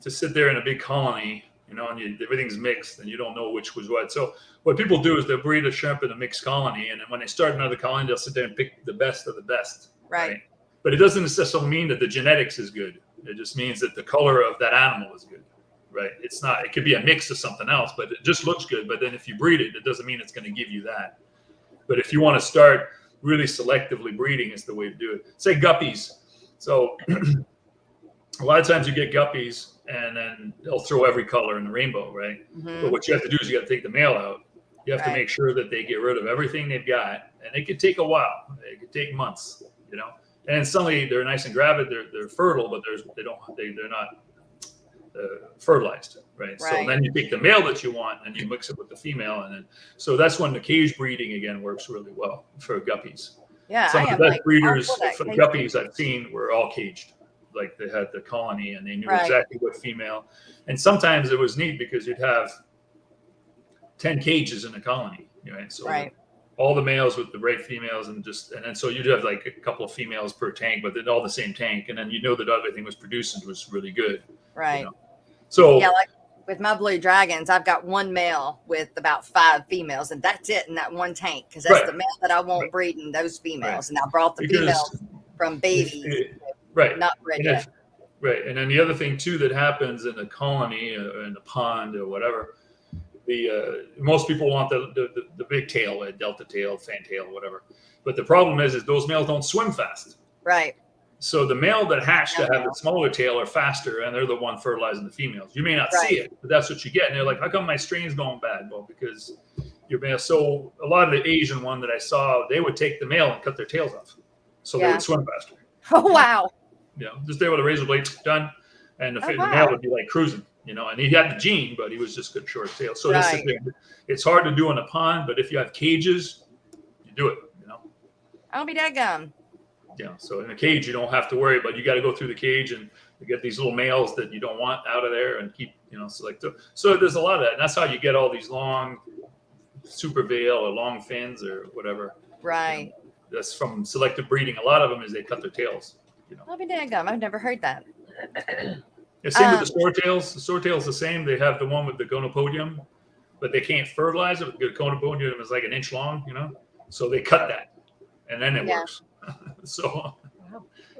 sit there in a big colony, and everything's mixed and you don't know which was what. So what people do is they'll breed a shrimp in a mixed colony, and then when they start another colony, they'll sit there and pick the best of the best. Right. But it doesn't necessarily mean that the genetics is good. It just means that the color of that animal is good. Right. It's not, it could be a mix of something else, but it just looks good. But then if you breed it, it doesn't mean it's going to give you that. But if you want to start really selectively breeding, is the way to do it. Say guppies. So a lot of times you get guppies and then they'll throw every color in the rainbow. Right. Mm-hmm. But what you have to do is you got to take the male out. You have to make sure that they get rid of everything they've got. And it could take a while. It could take months, and suddenly they're nice and gravid. They're fertile, but they're not fertilized, right? So then you take the male that you want and you mix it with the female, and then so that's when the cage breeding again works really well for guppies. Yeah, some of the best breeders for guppies I've seen were all caged, like they had the colony and they knew exactly what female. And sometimes it was neat because you'd have 10 cages in a colony, right? So all the males with the right females, and then so you'd have like a couple of females per tank, but then all the same tank, and then you know that everything was produced and was really good. Right. So yeah, like with my blue dragons, I've got one male with about 5 females, and that's it in that one tank, because that's the male that I won't breed in those females. And I brought the females from babies, not bred yet. Right. And then the other thing too that happens in the colony or in the pond or whatever, most people want the big tail, a delta tail, fantail, whatever. But the problem is those males don't swim fast. Right. So the male that hatch to have the smaller tail are faster, and they're the one fertilizing the females. You may not see it, but that's what you get. And they're like, how come my strain's going bad? Well, because your male. So a lot of the Asian one that I saw, they would take the male and cut their tails off, so they would swim faster. Oh wow! Just there with a razor blade, done, and the male would be like cruising. And he had the gene, but he was just good short tail. So it's hard to do in a pond, but if you have cages, you do it. I'll be daggum. Yeah. So in a cage, you don't have to worry, but you got to go through the cage and you get these little males that you don't want out of there and keep, so there's a lot of that. And that's how you get all these long super veil or long fins or whatever. Right. That's from selective breeding. A lot of them is they cut their tails. I'll be daggum. I've never heard that. Yeah, same with the swordtails. The swordtail's the same. They have the one with the gonopodium, but they can't fertilize it. The gonopodium is like an inch long, so they cut that, and then it works. So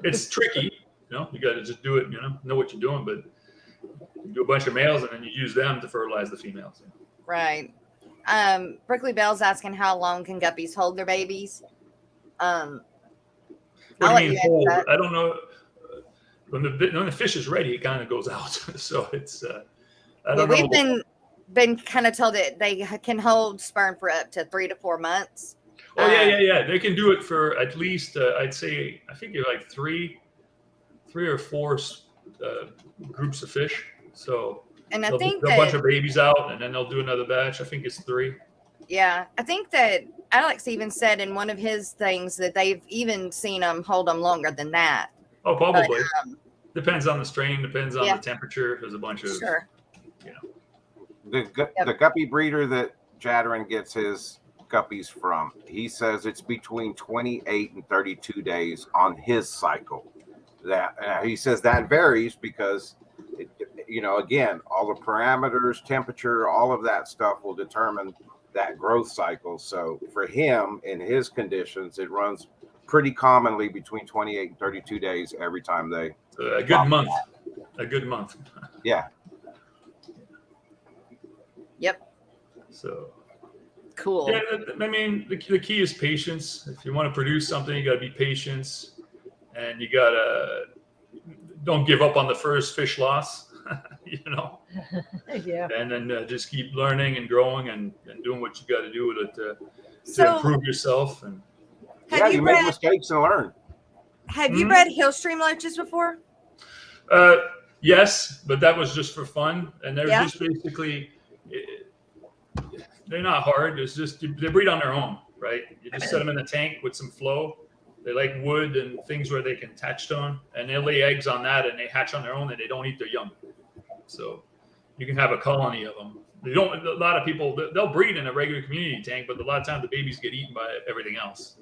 it's tricky, you got to just do it, know what you're doing, but you do a bunch of males and then you use them to fertilize the females. Right. Brickley Bell's asking how long can guppies hold their babies? What do you mean hold? I don't know. When the fish is ready, it kind of goes out. So it's Well, we've been kind of told that they can hold sperm for up to 3 to 4 months. Oh yeah. They can do it for at least I'd say I think you're like three or four groups of fish. So and I they'll think a bunch of babies out, and then they'll do another batch. I think it's 3. Yeah, I think that Alex even said in one of his things that they've even seen them hold them longer than that. Oh, probably. But, depends on the strain. Depends on yeah. the temperature. There's a bunch of sure. You know, the guppy breeder that Jadron gets his guppies from, he says it's between 28 and 32 days on his cycle. That he says that varies because, again, all the parameters, temperature, all of that stuff will determine that growth cycle. So for him, in his conditions, it runs pretty commonly between 28 and 32 days every time they. A good month. A good month. Yeah. Yep. So. Cool. Yeah, I mean, the key is patience. If you want to produce something, you got to be patient, and you got to don't give up on the first fish loss, Yeah. And then just keep learning and growing and doing what you got to do with it to improve yourself. And you make mistakes and learn. Have you bred Hillstream loaches before? Yes, but that was just for fun, and they're just basically. They're not hard. It's just they breed on their own, right? You just set them in a tank with some flow. They like wood and things where they can attach to them, and they lay eggs on that, and they hatch on their own, and they don't eat their young. So you can have a colony of them. They don't. A lot of people they'll breed in a regular community tank, but a lot of times the babies get eaten by everything else.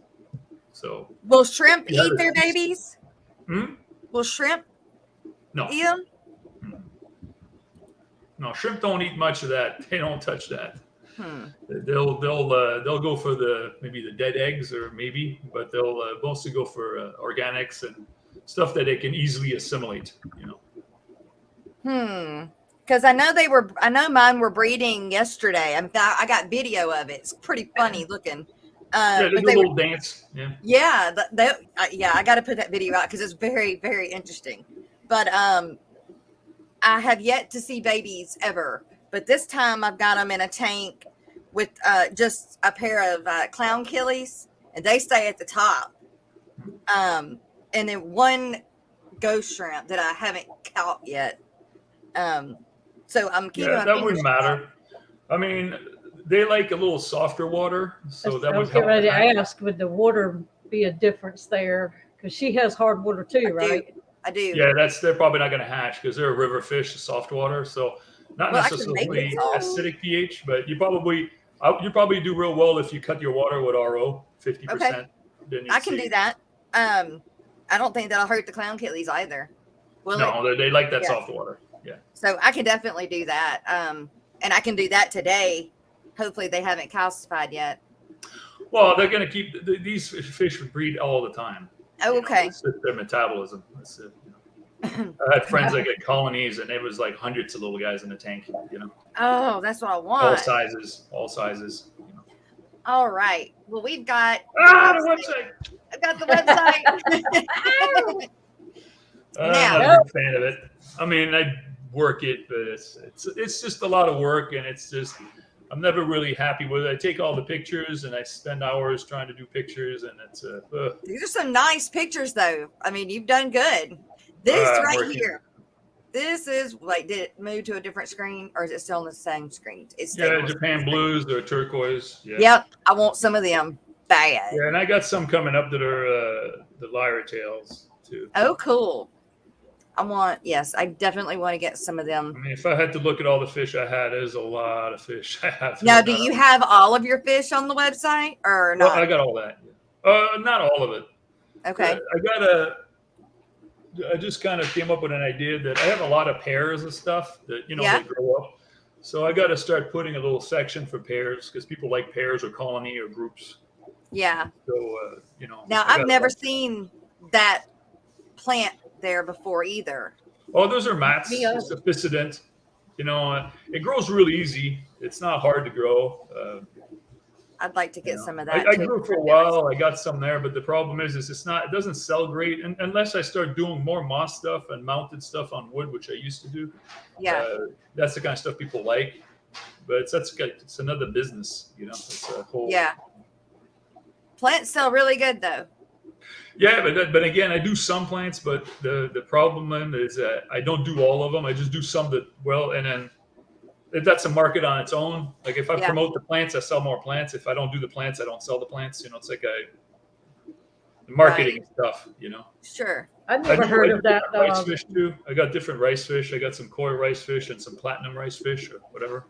So will shrimp eat their babies? Will shrimp eat them? No, shrimp don't eat much of that. They don't touch that. They'll go for maybe the dead eggs but they'll mostly go for organics and stuff that they can easily assimilate. Because I know mine were breeding yesterday. I got video of it. It's pretty funny looking. They do a little dance. Yeah, I got to put that video out because it's very, very interesting. But I have yet to see babies ever. But this time I've got them in a tank with just a pair of clown killies, and they stay at the top. And then one ghost shrimp that I haven't caught yet. So I'm keeping my that wouldn't matter. I mean, they like a little softer water, so that would help. I was getting ready to ask, would the water be a difference there? Because she has hard water too, right? I do. Yeah, they're probably not going to hatch because they're a river fish, soft water. So not necessarily acidic pH, but you probably do real well if you cut your water with RO 50%. Okay. I can do that. I don't think that'll hurt the clown killies either. They like that soft water. Yeah. So I can definitely do that. And I can do that today. Hopefully they haven't calcified yet. Well, they're going to keep these fish breed all the time. Oh, okay. It's their metabolism. That's it. I had friends that get colonies, and it was like hundreds of little guys in the tank. Oh, that's what I want. All sizes. All right. Well, we've got the website. I've got the website. I'm not a big fan of it. I mean, I work it, but it's just a lot of work, and it's just I'm never really happy with it. I take all the pictures, and I spend hours trying to do pictures, and it's These are some nice pictures, though. I mean, you've done good. This right here. This is did it move to a different screen, or is it still on the same screen? It's Japan blues or turquoise. Yeah. Yep, I want some of them bad. Yeah, and I got some coming up that are the lyre tails too. Oh, cool. I definitely want to get some of them. I mean, if I had to look at all the fish I had, there's a lot of fish I have. Now, do you have all of your fish on the website or not? Well, I got all that. Not all of it. Okay. I just kind of came up with an idea that I have a lot of pairs of stuff that, they grow up. So I got to start putting a little section for pairs because people like pairs or colony or groups. Yeah. So, Now, I've never seen that plant there before either. Oh, those are mats. It's a fissident. It grows really easy. It's not hard to grow. I'd like to get You know, some of that. I too. grew for a while. I got some there, but the problem is it doesn't sell great unless I start doing more moss stuff and mounted stuff on wood, which I used to do. Yeah. That's the kind of stuff people like, but it's another business, you know. It's a whole. Yeah. Plants sell really good though. Yeah, but again, I do some plants, but the problem is that I don't do all of them. I just do some that and then that's a market on its own. Like if I promote the plants, I sell more plants. If I don't do the plants, I don't sell the plants. You know, it's like the marketing stuff. You know. Sure. I've never heard of that. Rice fish too. I got different rice fish. I got some koi rice fish and some platinum rice fish or whatever.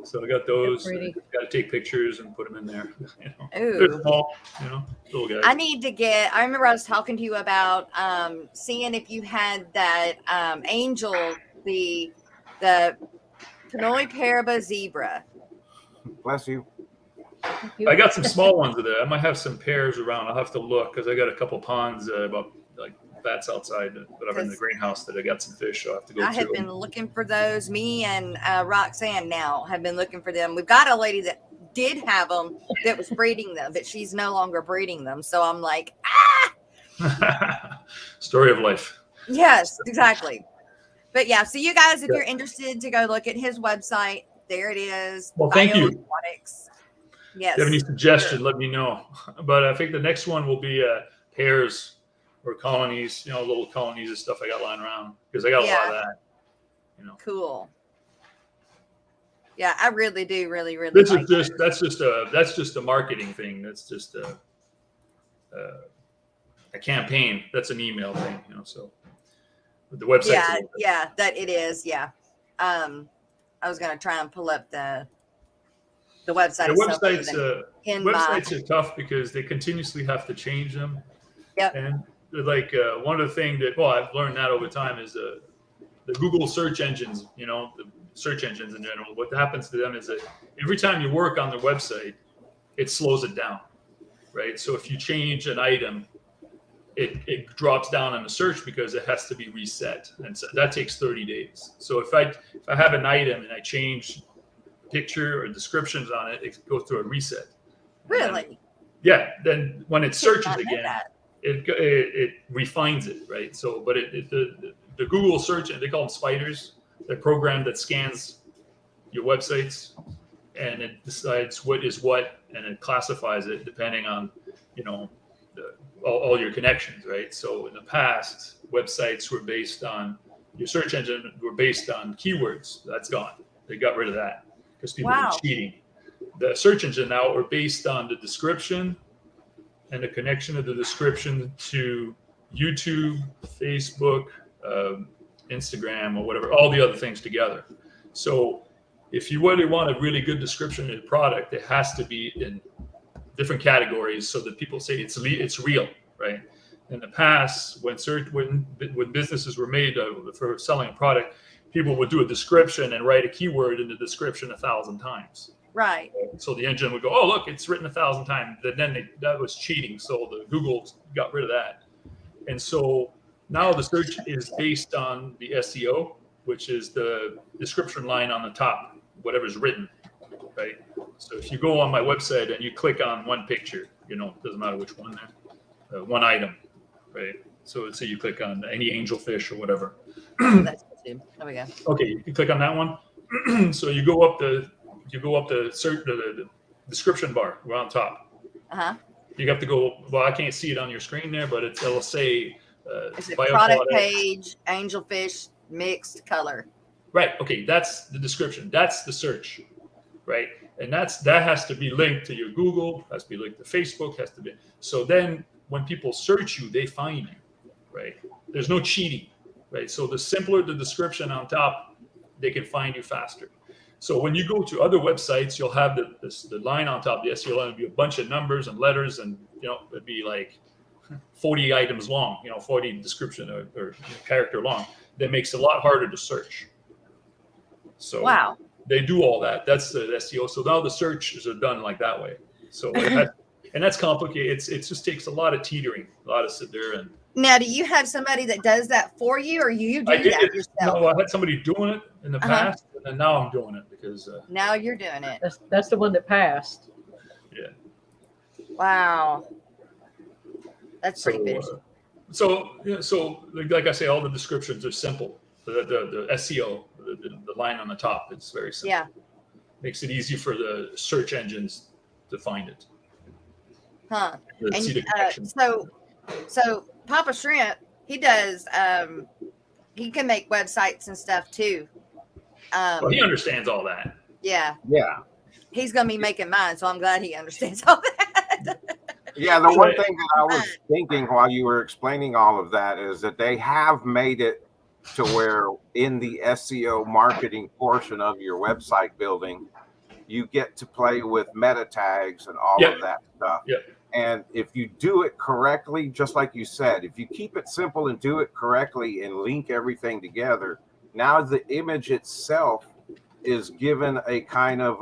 So I got those. Got to take pictures and put them in there. You know, they're small. You know, little guys. I remember I was talking to you about seeing if you had that angel, the Panoy Paraba zebra. Bless you. I got some small ones of that. I might have some pairs around. I'll have to look because I got a couple ponds about like that's outside, but I'm in the greenhouse that I got some fish. So I have to go. I have been looking for those. Me and Roxanne now have been looking for them. We've got a lady that did have them that was breeding them, but she's no longer breeding them. So I'm like, Story of life. Yes, exactly. But yeah, so you guys, if you're interested to go look at his website, there it is. Well, thank you. Aquatics. Yes. If you have any suggestions, let me know. But I think the next one will be pairs or colonies, you know, little colonies of stuff I got lying around because I got a lot of that. You know. Cool. Yeah, I really do, really. This is that's just a marketing thing. That's just a campaign. That's an email thing, you know. So the website. Yeah, that it is. Yeah. I was gonna try and pull up the website. The websites are tough because they continuously have to change them. Yep. And like one of the things that I've learned that over time is the Google search engines. You know, the search engines in general. What happens to them is that every time you work on their website, it slows it down, right? So if you change an item, it drops down on the search because it has to be reset, and so that takes 30 days. So if I have an item and I change picture or descriptions on it, it goes through a reset. Really? Then when it searches again, it refines it, right? So, but the Google search, they call them spiders, the program that scans your websites and it decides what is what, and it classifies it depending on, you know, all your connections, right? So in the past, websites were based on your search engine were based on keywords. That's gone. They got rid of that because people were cheating. The search engine now are based on the description and the connection of the description to YouTube, Facebook, Instagram, or whatever, all the other things together. So if you really want a really good description of the product, it has to be in different categories so that people say it's real, right? In the past, when businesses were made for selling a product, people would do a description and write a keyword in the description 1,000 times. Right. So the engine would go, oh, look, it's written 1,000 times. Then that was cheating. So the Google got rid of that. And so now the search is based on the SEO, which is the description line on the top, whatever's written, right? So if you go on my website and you click on one picture, you know, it doesn't matter which one there, one item, right? So let's say you click on any angelfish or whatever. That's good. There we go. Okay, you click on that one. So you go up the search the description bar around top. You have to go. Well, I can't see it on your screen there, but it'll say. Is it product page, angelfish, mixed color? Right. Okay, that's the description. That's the search, right? And that has to be linked to your Google. Has to be linked to Facebook. Has to be. So then, when people search you, they find you, right? There's no cheating, right? So the simpler the description on top, they can find you faster. So when you go to other websites, you'll have the line on top, the SEO line will be a bunch of numbers and letters, and you know it'd be like 40 items long, you know, 40 description or character long. That makes it a lot harder to search. So they do all that. That's the SEO. So now the searches are done like that way. So and that's complicated. It just takes a lot of teetering, a lot of sit there and. Now, do you have somebody that does that for you, or you do that yourself? No, I had somebody doing it in the past, and then now I'm doing it because. Now you're doing it. That's the one that passed. Yeah. Wow. That's pretty fishy. So like I say, all the descriptions are simple. The SEO, the line on the top, it's very simple. Yeah. Makes it easy for the search engines to find it. Huh. To see the And connection. so Papa Shrimp, he does he can make websites and stuff too. Well, he understands all that. Yeah. Yeah. He's gonna be making mine, so I'm glad he understands all that. Yeah, the one thing that I was thinking while you were explaining all of that is that they have made it to where in the SEO marketing portion of your website building, you get to play with meta tags and all of that stuff. Yeah. And if you do it correctly, just like you said, if you keep it simple and do it correctly and link everything together, now the image itself is given a kind of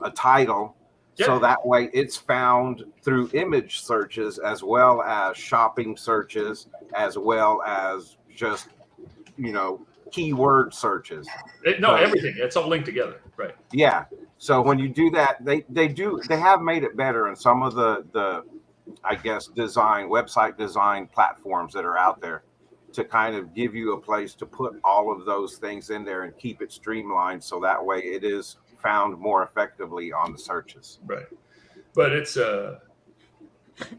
a title. So that way it's found through image searches as well as shopping searches, as well as just, keyword searches. Everything. It's all linked together. Right. Yeah. So when you do that, they have made it better in some of the I guess website design platforms that are out there to kind of give you a place to put all of those things in there and keep it streamlined. So that way it is found more effectively on the searches. Right. But it's the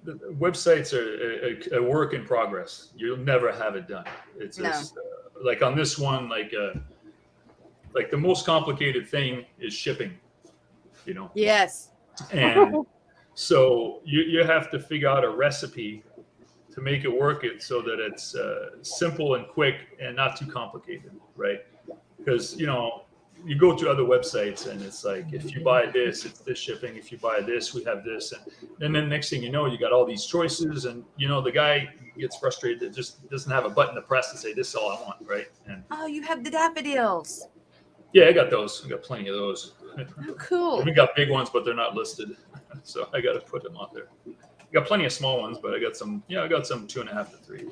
websites are a work in progress. You'll never have it done. It's just like on this one, like the most complicated thing is shipping, Yes. And so you have to figure out a recipe to make it work so that it's simple and quick and not too complicated, right? Because, you go to other websites and it's like, if you buy this, it's this shipping. If you buy this, we have this. And then next thing you know, you got all these choices and, the guy gets frustrated. It just doesn't have a button to press to say, this is all I want, right? And you have the daffodils. yeah, I got those. I got plenty of those. Oh, cool. We got big ones, but they're not listed. So I got to put them out there. I got plenty of small ones, but I got some 2.5 to 3.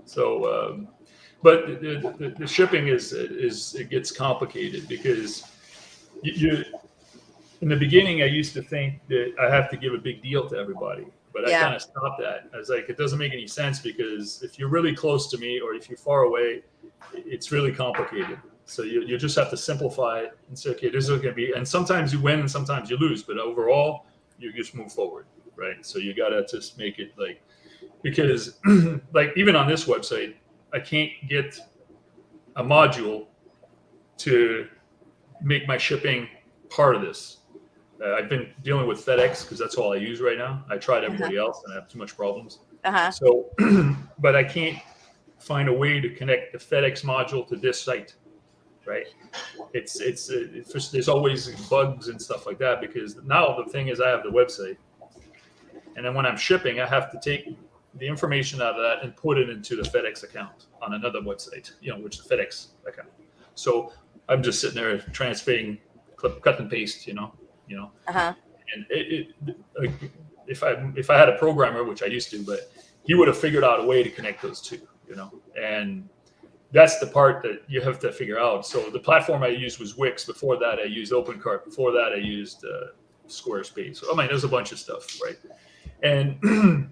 So, but the shipping is it gets complicated because you in the beginning, I used to think that I have to give a big deal to everybody, but I kind of stopped that. I was like, it doesn't make any sense because if you're really close to me or if you're far away, it's really complicated. So you just have to simplify it and say, okay, this is going to be, and sometimes you win and sometimes you lose, but overall you just move forward, right? So you got to just make it because even on this website, I can't get a module to make my shipping part of this. I've been dealing with FedEx because that's all I use right now. I tried everybody else and I have too much problems. So, but I can't find a way to connect the FedEx module to this site, right? It's just, there's always bugs and stuff like that because now the thing is I have the website, and then when I'm shipping, I have to take the information out of that and put it into the FedEx account on another website, which is the FedEx account. So I'm just sitting there transferring, cut and paste, And if I had a programmer, which I used to, but he would have figured out a way to connect those two, and that's the part that you have to figure out. So the platform I used was Wix. Before that, I used OpenCart. Before that, I used Squarespace. There's a bunch of stuff, right? And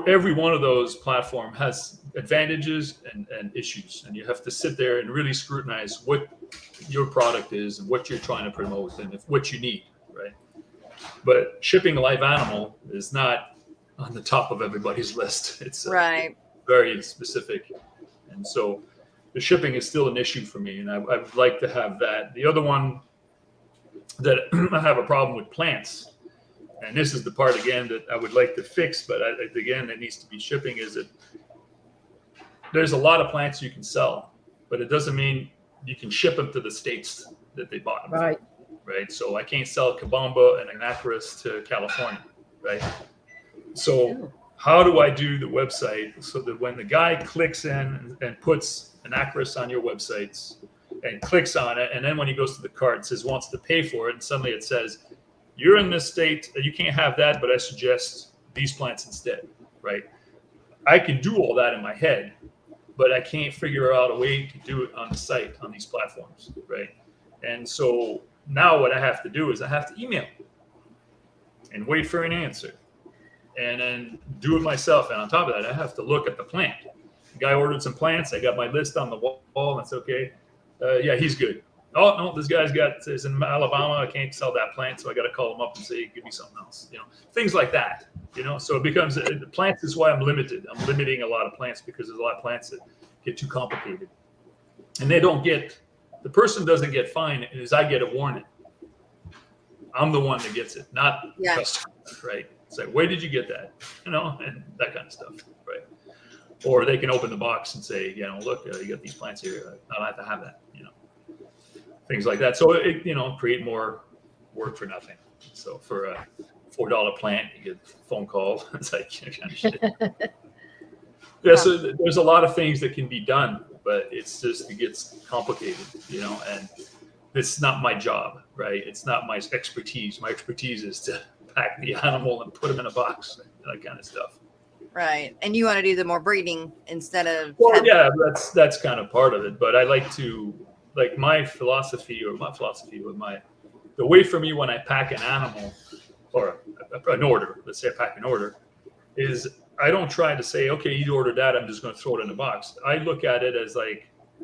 every one of those platforms has advantages and issues, and you have to sit there and really scrutinize what your product is and what you're trying to promote and what you need, right? But shipping a live animal is not on the top of everybody's list. It's very specific, and so the shipping is still an issue for me, and I would like to have that. The other one that I have a problem with plants. And this is the part, again, that I would like to fix, but again, that needs to be shipping, is that there's a lot of plants you can sell, but it doesn't mean you can ship them to the states that they bought them from, right? So I can't sell Kabamba and Anniversaries to California, right? So how do I do the website so that when the guy clicks in and puts Anniversaries on your websites and clicks on it, and then when he goes to the cart, it says wants to pay for it, and suddenly it says, you're in this state, you can't have that, but I suggest these plants instead, right? I can do all that in my head, but I can't figure out a way to do it on the site, on these platforms, right? And so now what I have to do is I have to email. and wait for an answer, and then do it myself. And on top of that, I have to look at the plant. The guy ordered some plants. I got my list on the wall. That's okay. Yeah, he's good. Oh no, this guy's is in Alabama. I can't sell that plant, so I got to call him up and say, give me something else. Things like that. So it becomes the plants is why I'm limited. I'm limiting a lot of plants because there's a lot of plants that get too complicated, and the person doesn't get fined, is I get a warning. I'm the one that gets it, not the customer, right? It's like, where did you get that? And that kind of stuff, right? Or they can open the box and say, look, you got these plants here. I don't have to have that, things like that. So it, create more work for nothing. So for a $4 plant, you get a phone call. It's like kind of shit. Yeah. So there's a lot of things that can be done, but it gets complicated, and it's not my job, right? It's not my expertise. My expertise is to pack the animal and put them in a box, that kind of stuff. Right. And you want to do the more breeding instead of. Well, yeah, that's kind of part of it. But I like to, my philosophy the way for me when I pack an animal or an order, let's say I pack an order, is I don't try to say, okay, you ordered that, I'm just going to throw it in a box. I look at it as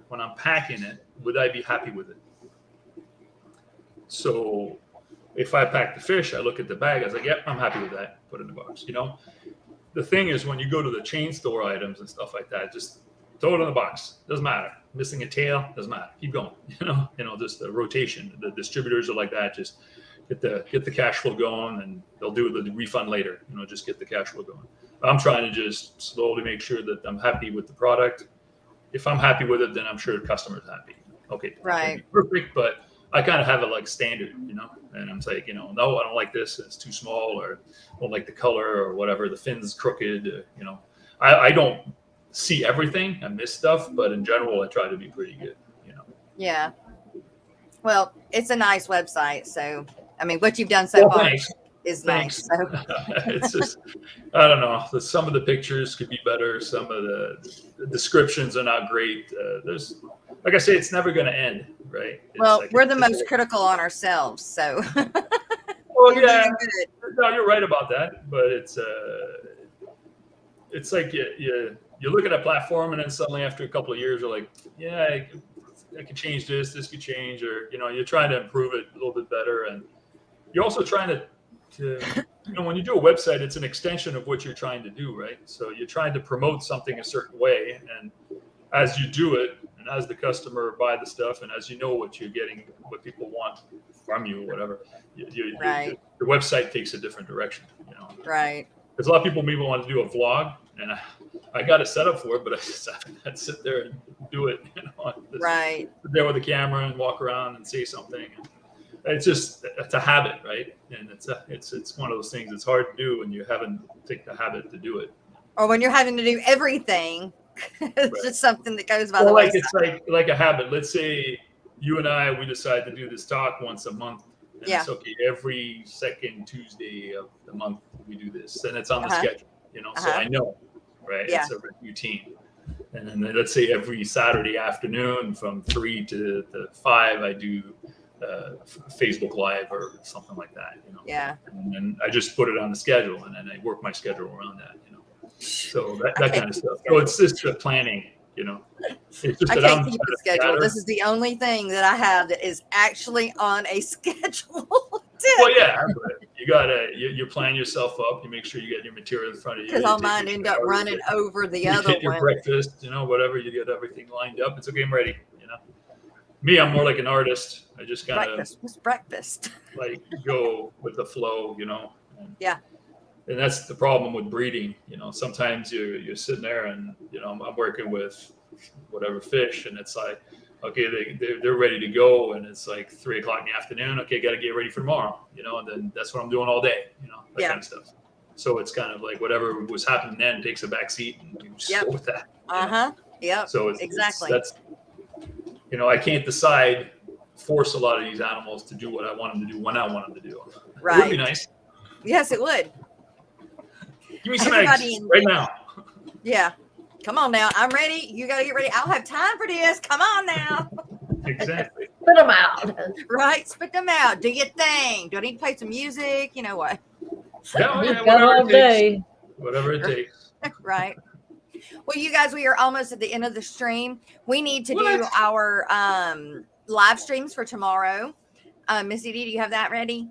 when I'm packing it, would I be happy with it? So if I pack the fish, I look at the bag, I was like, yep, I'm happy with that. Put it in the box. The thing is, when you go to the chain store items and stuff like that, just throw it in the box. Doesn't matter. Missing a tail, doesn't matter. Keep going. Just the rotation. The distributors are like that. Just get the cash flow going, and they'll do the refund later. Just get the cash flow going. I'm trying to just slowly make sure that I'm happy with the product. If I'm happy with it, then I'm sure the customer's happy. Okay, right? Perfect, but I kind of have it like standard, and I'm like, no, I don't like this. It's too small, or I don't like the color, or whatever. The fin's crooked. I don't see everything. I miss stuff, but in general, I try to be pretty good. Yeah. Well, it's a nice website, so what you've done so far is nice. So it's just, I don't know. Some of the pictures could be better. Some of the descriptions are not great. There's, like I say, it's never going to end, right? Well, we're the most critical on ourselves, so. Well, yeah, no, you're right about that, but it's like you look at a platform, and then suddenly after a couple of years, you're like, yeah, I could change this could change, or you're trying to improve it a little bit better, and you're also trying to when you do a website, it's an extension of what you're trying to do, right? So you're trying to promote something a certain way, and as you do it, and as the customer buy the stuff, and as what you're getting, what people want from you, or whatever, right. The website takes a different direction, Right. Because a lot of people maybe want to do a vlog, and I got it set up for it, but I just have to sit there and do it, right. Sit there with a camera and walk around and say something. It's a habit, right? And it's one of those things that's hard to do when you haven't taken the habit to do it. Or when you're having to do everything, it's right. Just something that goes by the way. It's like a habit. Let's say you and we decide to do this talk once a month. And it's okay. Every second Tuesday of the month we do this, and it's on the schedule. So I know, right? Yeah. It's a routine. And then let's say every Saturday afternoon from 3 to 5, I do Facebook Live or something like that. Yeah. And then I just put it on the schedule, and then I work my schedule around that. So that kind of stuff. So it's just the planning. It's just I that can't keep a schedule. This is the only thing that I have that is actually on a schedule. Well, yeah, you gotta you plan yourself up. You make sure you get your material in front of you. Because all mine end up running over the other one. Your breakfast, whatever. You get everything lined up. It's okay. I'm ready. Me, I'm more like an artist. I just kind of breakfast. Go with the flow, Yeah. And that's the problem with breeding. Sometimes you're sitting there, and I'm working with whatever fish, and it's like, okay, they're ready to go, and it's like 3 o'clock in the afternoon. Okay, got to get ready for tomorrow. And then that's what I'm doing all day. That kind of stuff. So it's kind of like whatever was happening then takes a back seat, and you just go with that. Yeah. So it's exactly. That's I can't force a lot of these animals to do what I want them to do when I want them to do. Right. It would be nice. Yes, it would. Give me some eggs right now. Yeah. Come on now. I'm ready. You got to get ready. I'll have time for this. Come on now. Exactly. Spit them out. Right. Spit them out. Do your thing. Do I need to play some music? You know what? Yeah, He's yeah, got whatever all it takes. day. Whatever it takes. Right. Well, you guys, we are almost at the end of the stream. We need to do What? our live streams for tomorrow. Missy D, do you have that ready?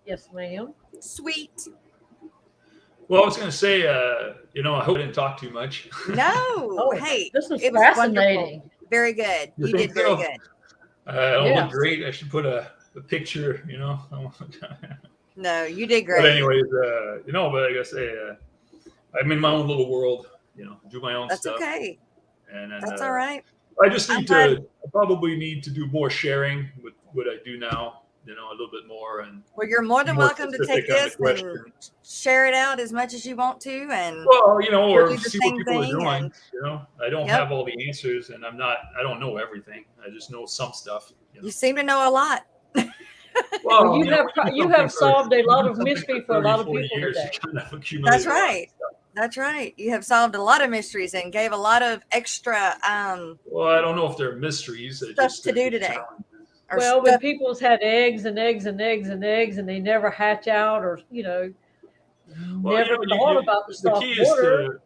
Yes, ma'am. Sweet. Well, I was going to say, you know, I hope I didn't talk too much. No. Oh, Hey, this was it was fascinating. wonderful. Very good. You You think did very so? good. I don't Yes. look great. I should put a picture, you know. No, you did great. But anyways, you know, but like I say, I'm in my own little world, you know, do my own That's stuff. okay. And That's all right. I just need I'm to, I probably need to do more sharing with what I do now, you know, a little bit more. And Well, you're more than more welcome to specific take on the this and questions. share it out as much as you want to. And Well, you know, we'll or do the see what same people are thing, doing. and- You know, I don't Yep. have all the answers, and I don't know everything. I just know some stuff. You know? you seem to know a lot. Well, you know, have when you something have for- solved a lot when of something mystery for a lot of 40 people years, today. you kind of accumulate That's a lot of right. stuff. That's right. You have solved a lot of mysteries and gave a lot of extra Well, I don't know if they're mysteries. They're stuff just to do today. challenges. or Well, when stuff. people's had eggs and eggs and eggs and eggs and they never hatch out, or Well, never you know, thought about the soft key is water.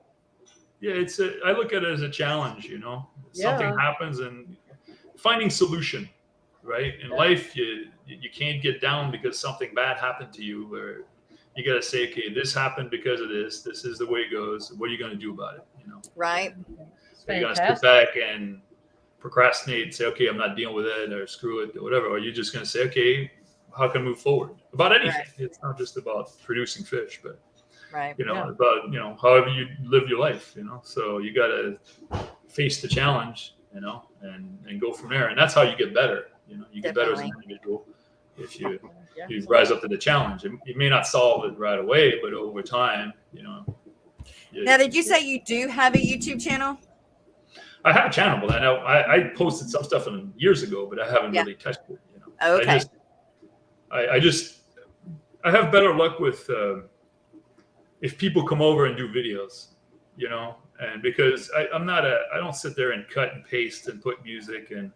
I look at it as a challenge, you know. Something Yeah. happens and finding solution, right? In Yeah. life, you can't get down because something bad happened to you, where you got to say, okay, this happened because of this. This is the way it goes. What are you going to do about it? You know, Right. It's are you going to sit fantastic. back and procrastinate and say, okay, I'm not dealing with it, or screw it, or whatever? Or you're just going to say, okay, how can I move forward about anything? Right. It's not just about producing fish, but Right. you know, Yeah. about, you know, however you live your life, you know. So you got to face the challenge, you know, and go from there. And that's how you get better. You know, you get better as an individual if you Yeah. you rise up to the challenge. You may not solve it right away, but over time, you know. Now, did you say you do have a YouTube channel? I have a channel, but I posted some stuff in years ago, but I haven't Yeah. really touched it. You know, Okay. I have better luck with if people come over and do videos, you know, and because I don't sit there and cut and paste and put music and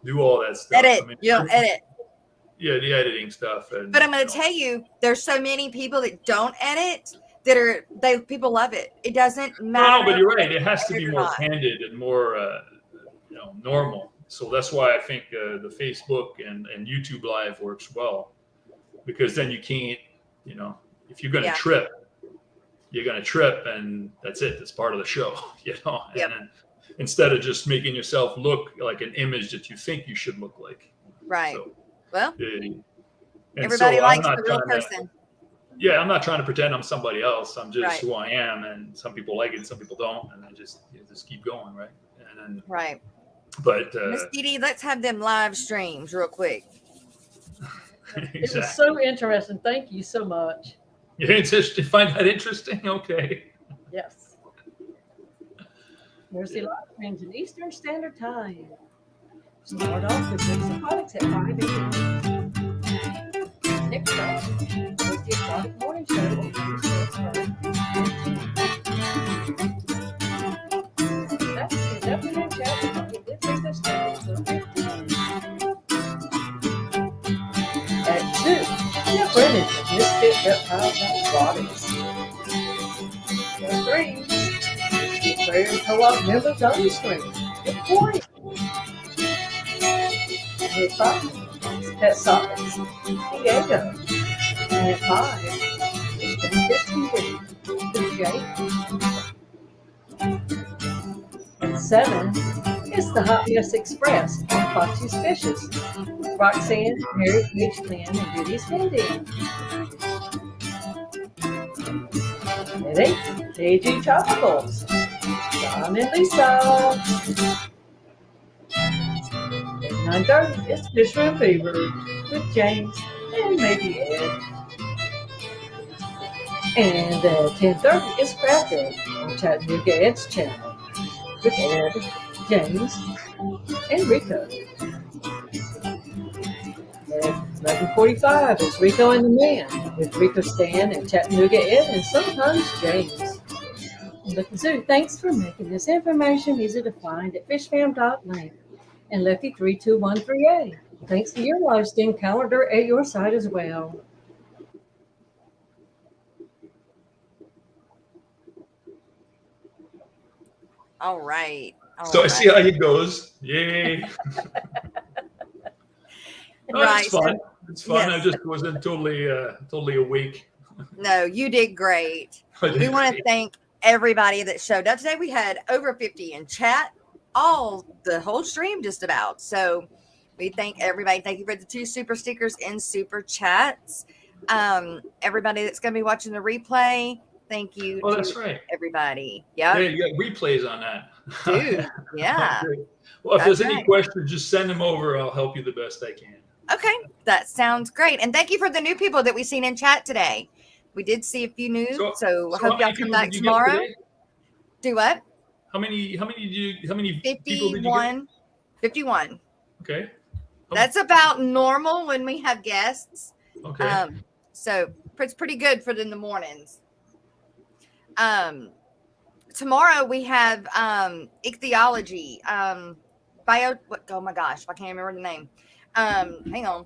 do all that stuff. Edit. I mean, You don't edit. Yeah, the editing stuff. And, But I'm going to tell you, there's so many people that don't edit that people love it. It doesn't matter. No, but you're right. It has to be Or more not. candid and more, you know, normal. So that's why I think the Facebook and YouTube Live works well, because then you can't, you know, if you're going to Yeah. trip, you're going to trip, and that's it. That's part of the show, you know. Yep. And then, instead of just making yourself look like an image that you think you should look like. Right. So, Well, and everybody so I'm likes not the real trying to- person. Yeah, I'm not trying to pretend I'm somebody else. I'm just Right. who I am, and some people like it, some people don't, and I just keep going, right? And then, Right. but Miss Dee Dee, let's have them live streams real quick. It was exactly. so interesting. Thank you so much. You find that interesting? Okay. Yes. There's the live streams in Eastern Standard Time. Start off with Bio Aquatix at 5 a.m. Next up was the Aquatic Morning Show on That's the Untitled Chapter. It did take us down to 15. At 2, the Brennan Misfit Reptiles and Bodies. At 3, the Aquarium Co-op members on the screen. Aquarium. At 5, Pet Sockets, Diego. And at 5, it's been 15 with Jake. At 7, it's the Hot Mess Express on Foxy's Fishes with Roxanne, Mary H. Lynn, and Judy's Handy. At 8, KG Tropicals, John and Lisa. At 9:30, it's Fish Room Fever with James and maybe Ed. And at 10:30, it's Craft Ed on Chattanooga Ed's channel with Ed, James, and Rico. At 11:45, it's Rico and the Man with Rico Stan and Chattanooga Ed and sometimes James. Look Zoo, thanks for making this information easy to find at fishfam.link. And Lefty3213A, thanks to your live stream calendar at your site as well. All right. So I see how it goes. Yay. Right. It's fun. It's fun. Yes. I just wasn't totally awake. No, you did great. I did We want to great. thank everybody that showed up today. We had over 50 in chat, the whole stream just about. So we thank everybody. Thank you for the 2 super stickers and super chats. Everybody that's going to be watching the replay, thank you Oh, to that's right. everybody. Yeah, Yeah, you got replays on that. dude. Yeah. Okay. Well, if there's That's any right. questions, just send them over. I'll help you the best I can. Okay, that sounds great. And thank you for the new people that we've seen in chat today. We did see a few new, so I how hope many y'all come people back did you get tomorrow. today? Do what? How many people did you get? 51. 51. Okay. That's about normal when we have guests. Okay. So it's pretty good for in the mornings. Tomorrow we have ichthyology. Oh my gosh, I can't remember the name. Hang on.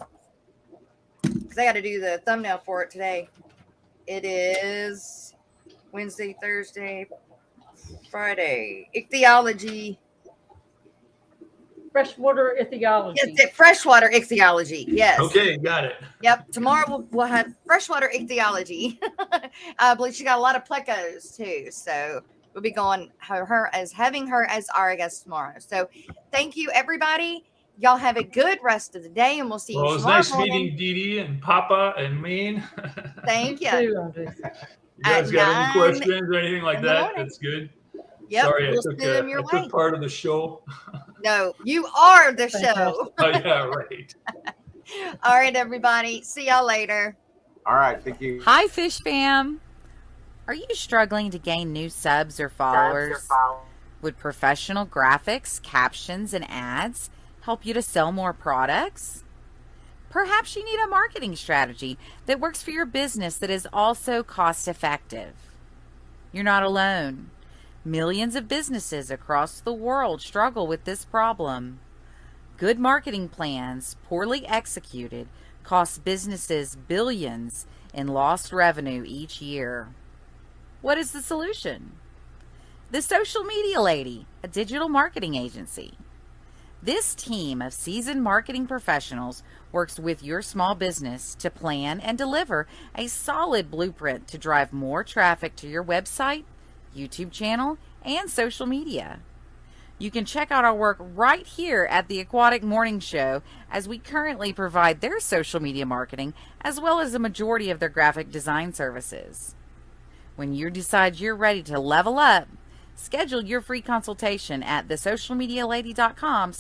Because I got to do the thumbnail for it today. It is Wednesday, Thursday, Friday. Ichthyology. Freshwater ichthyology. Yes, freshwater ichthyology. Yes. Okay, got it. Yep. Tomorrow we'll have freshwater ichthyology. I believe she got a lot of plecos too. So we'll be having her as our guest tomorrow. So thank you, everybody. Y'all have a good rest of the day, and we'll see you Well, it was tomorrow nice morning. meeting Dee Dee and Papa and Mean. Thank you. You guys got any questions or anything like that? That's good. Yep, Sorry, we'll I send them your way. took part of the show. No, you are the show. Oh, yeah, right. All right, everybody. See y'all later. All right. Thank you. Hi, Fish Fam. Are you struggling to gain new subs or followers? Would professional graphics, captions, and ads help you to sell more products? Perhaps you need a marketing strategy that works for your business that is also cost effective. You're not alone. Millions of businesses across the world struggle with this problem. Good marketing plans, poorly executed, cost businesses billions in lost revenue each year. What is the solution? The Social Media Lady, a digital marketing agency. This team of seasoned marketing professionals works with your small business to plan and deliver a solid blueprint to drive more traffic to your website, YouTube channel, and social media. You can check out our work right here at the Aquatic Morning Show, as we currently provide their social media marketing as well as a majority of their graphic design services. When you decide you're ready to level up, schedule your free consultation at thesocialmedialady.com/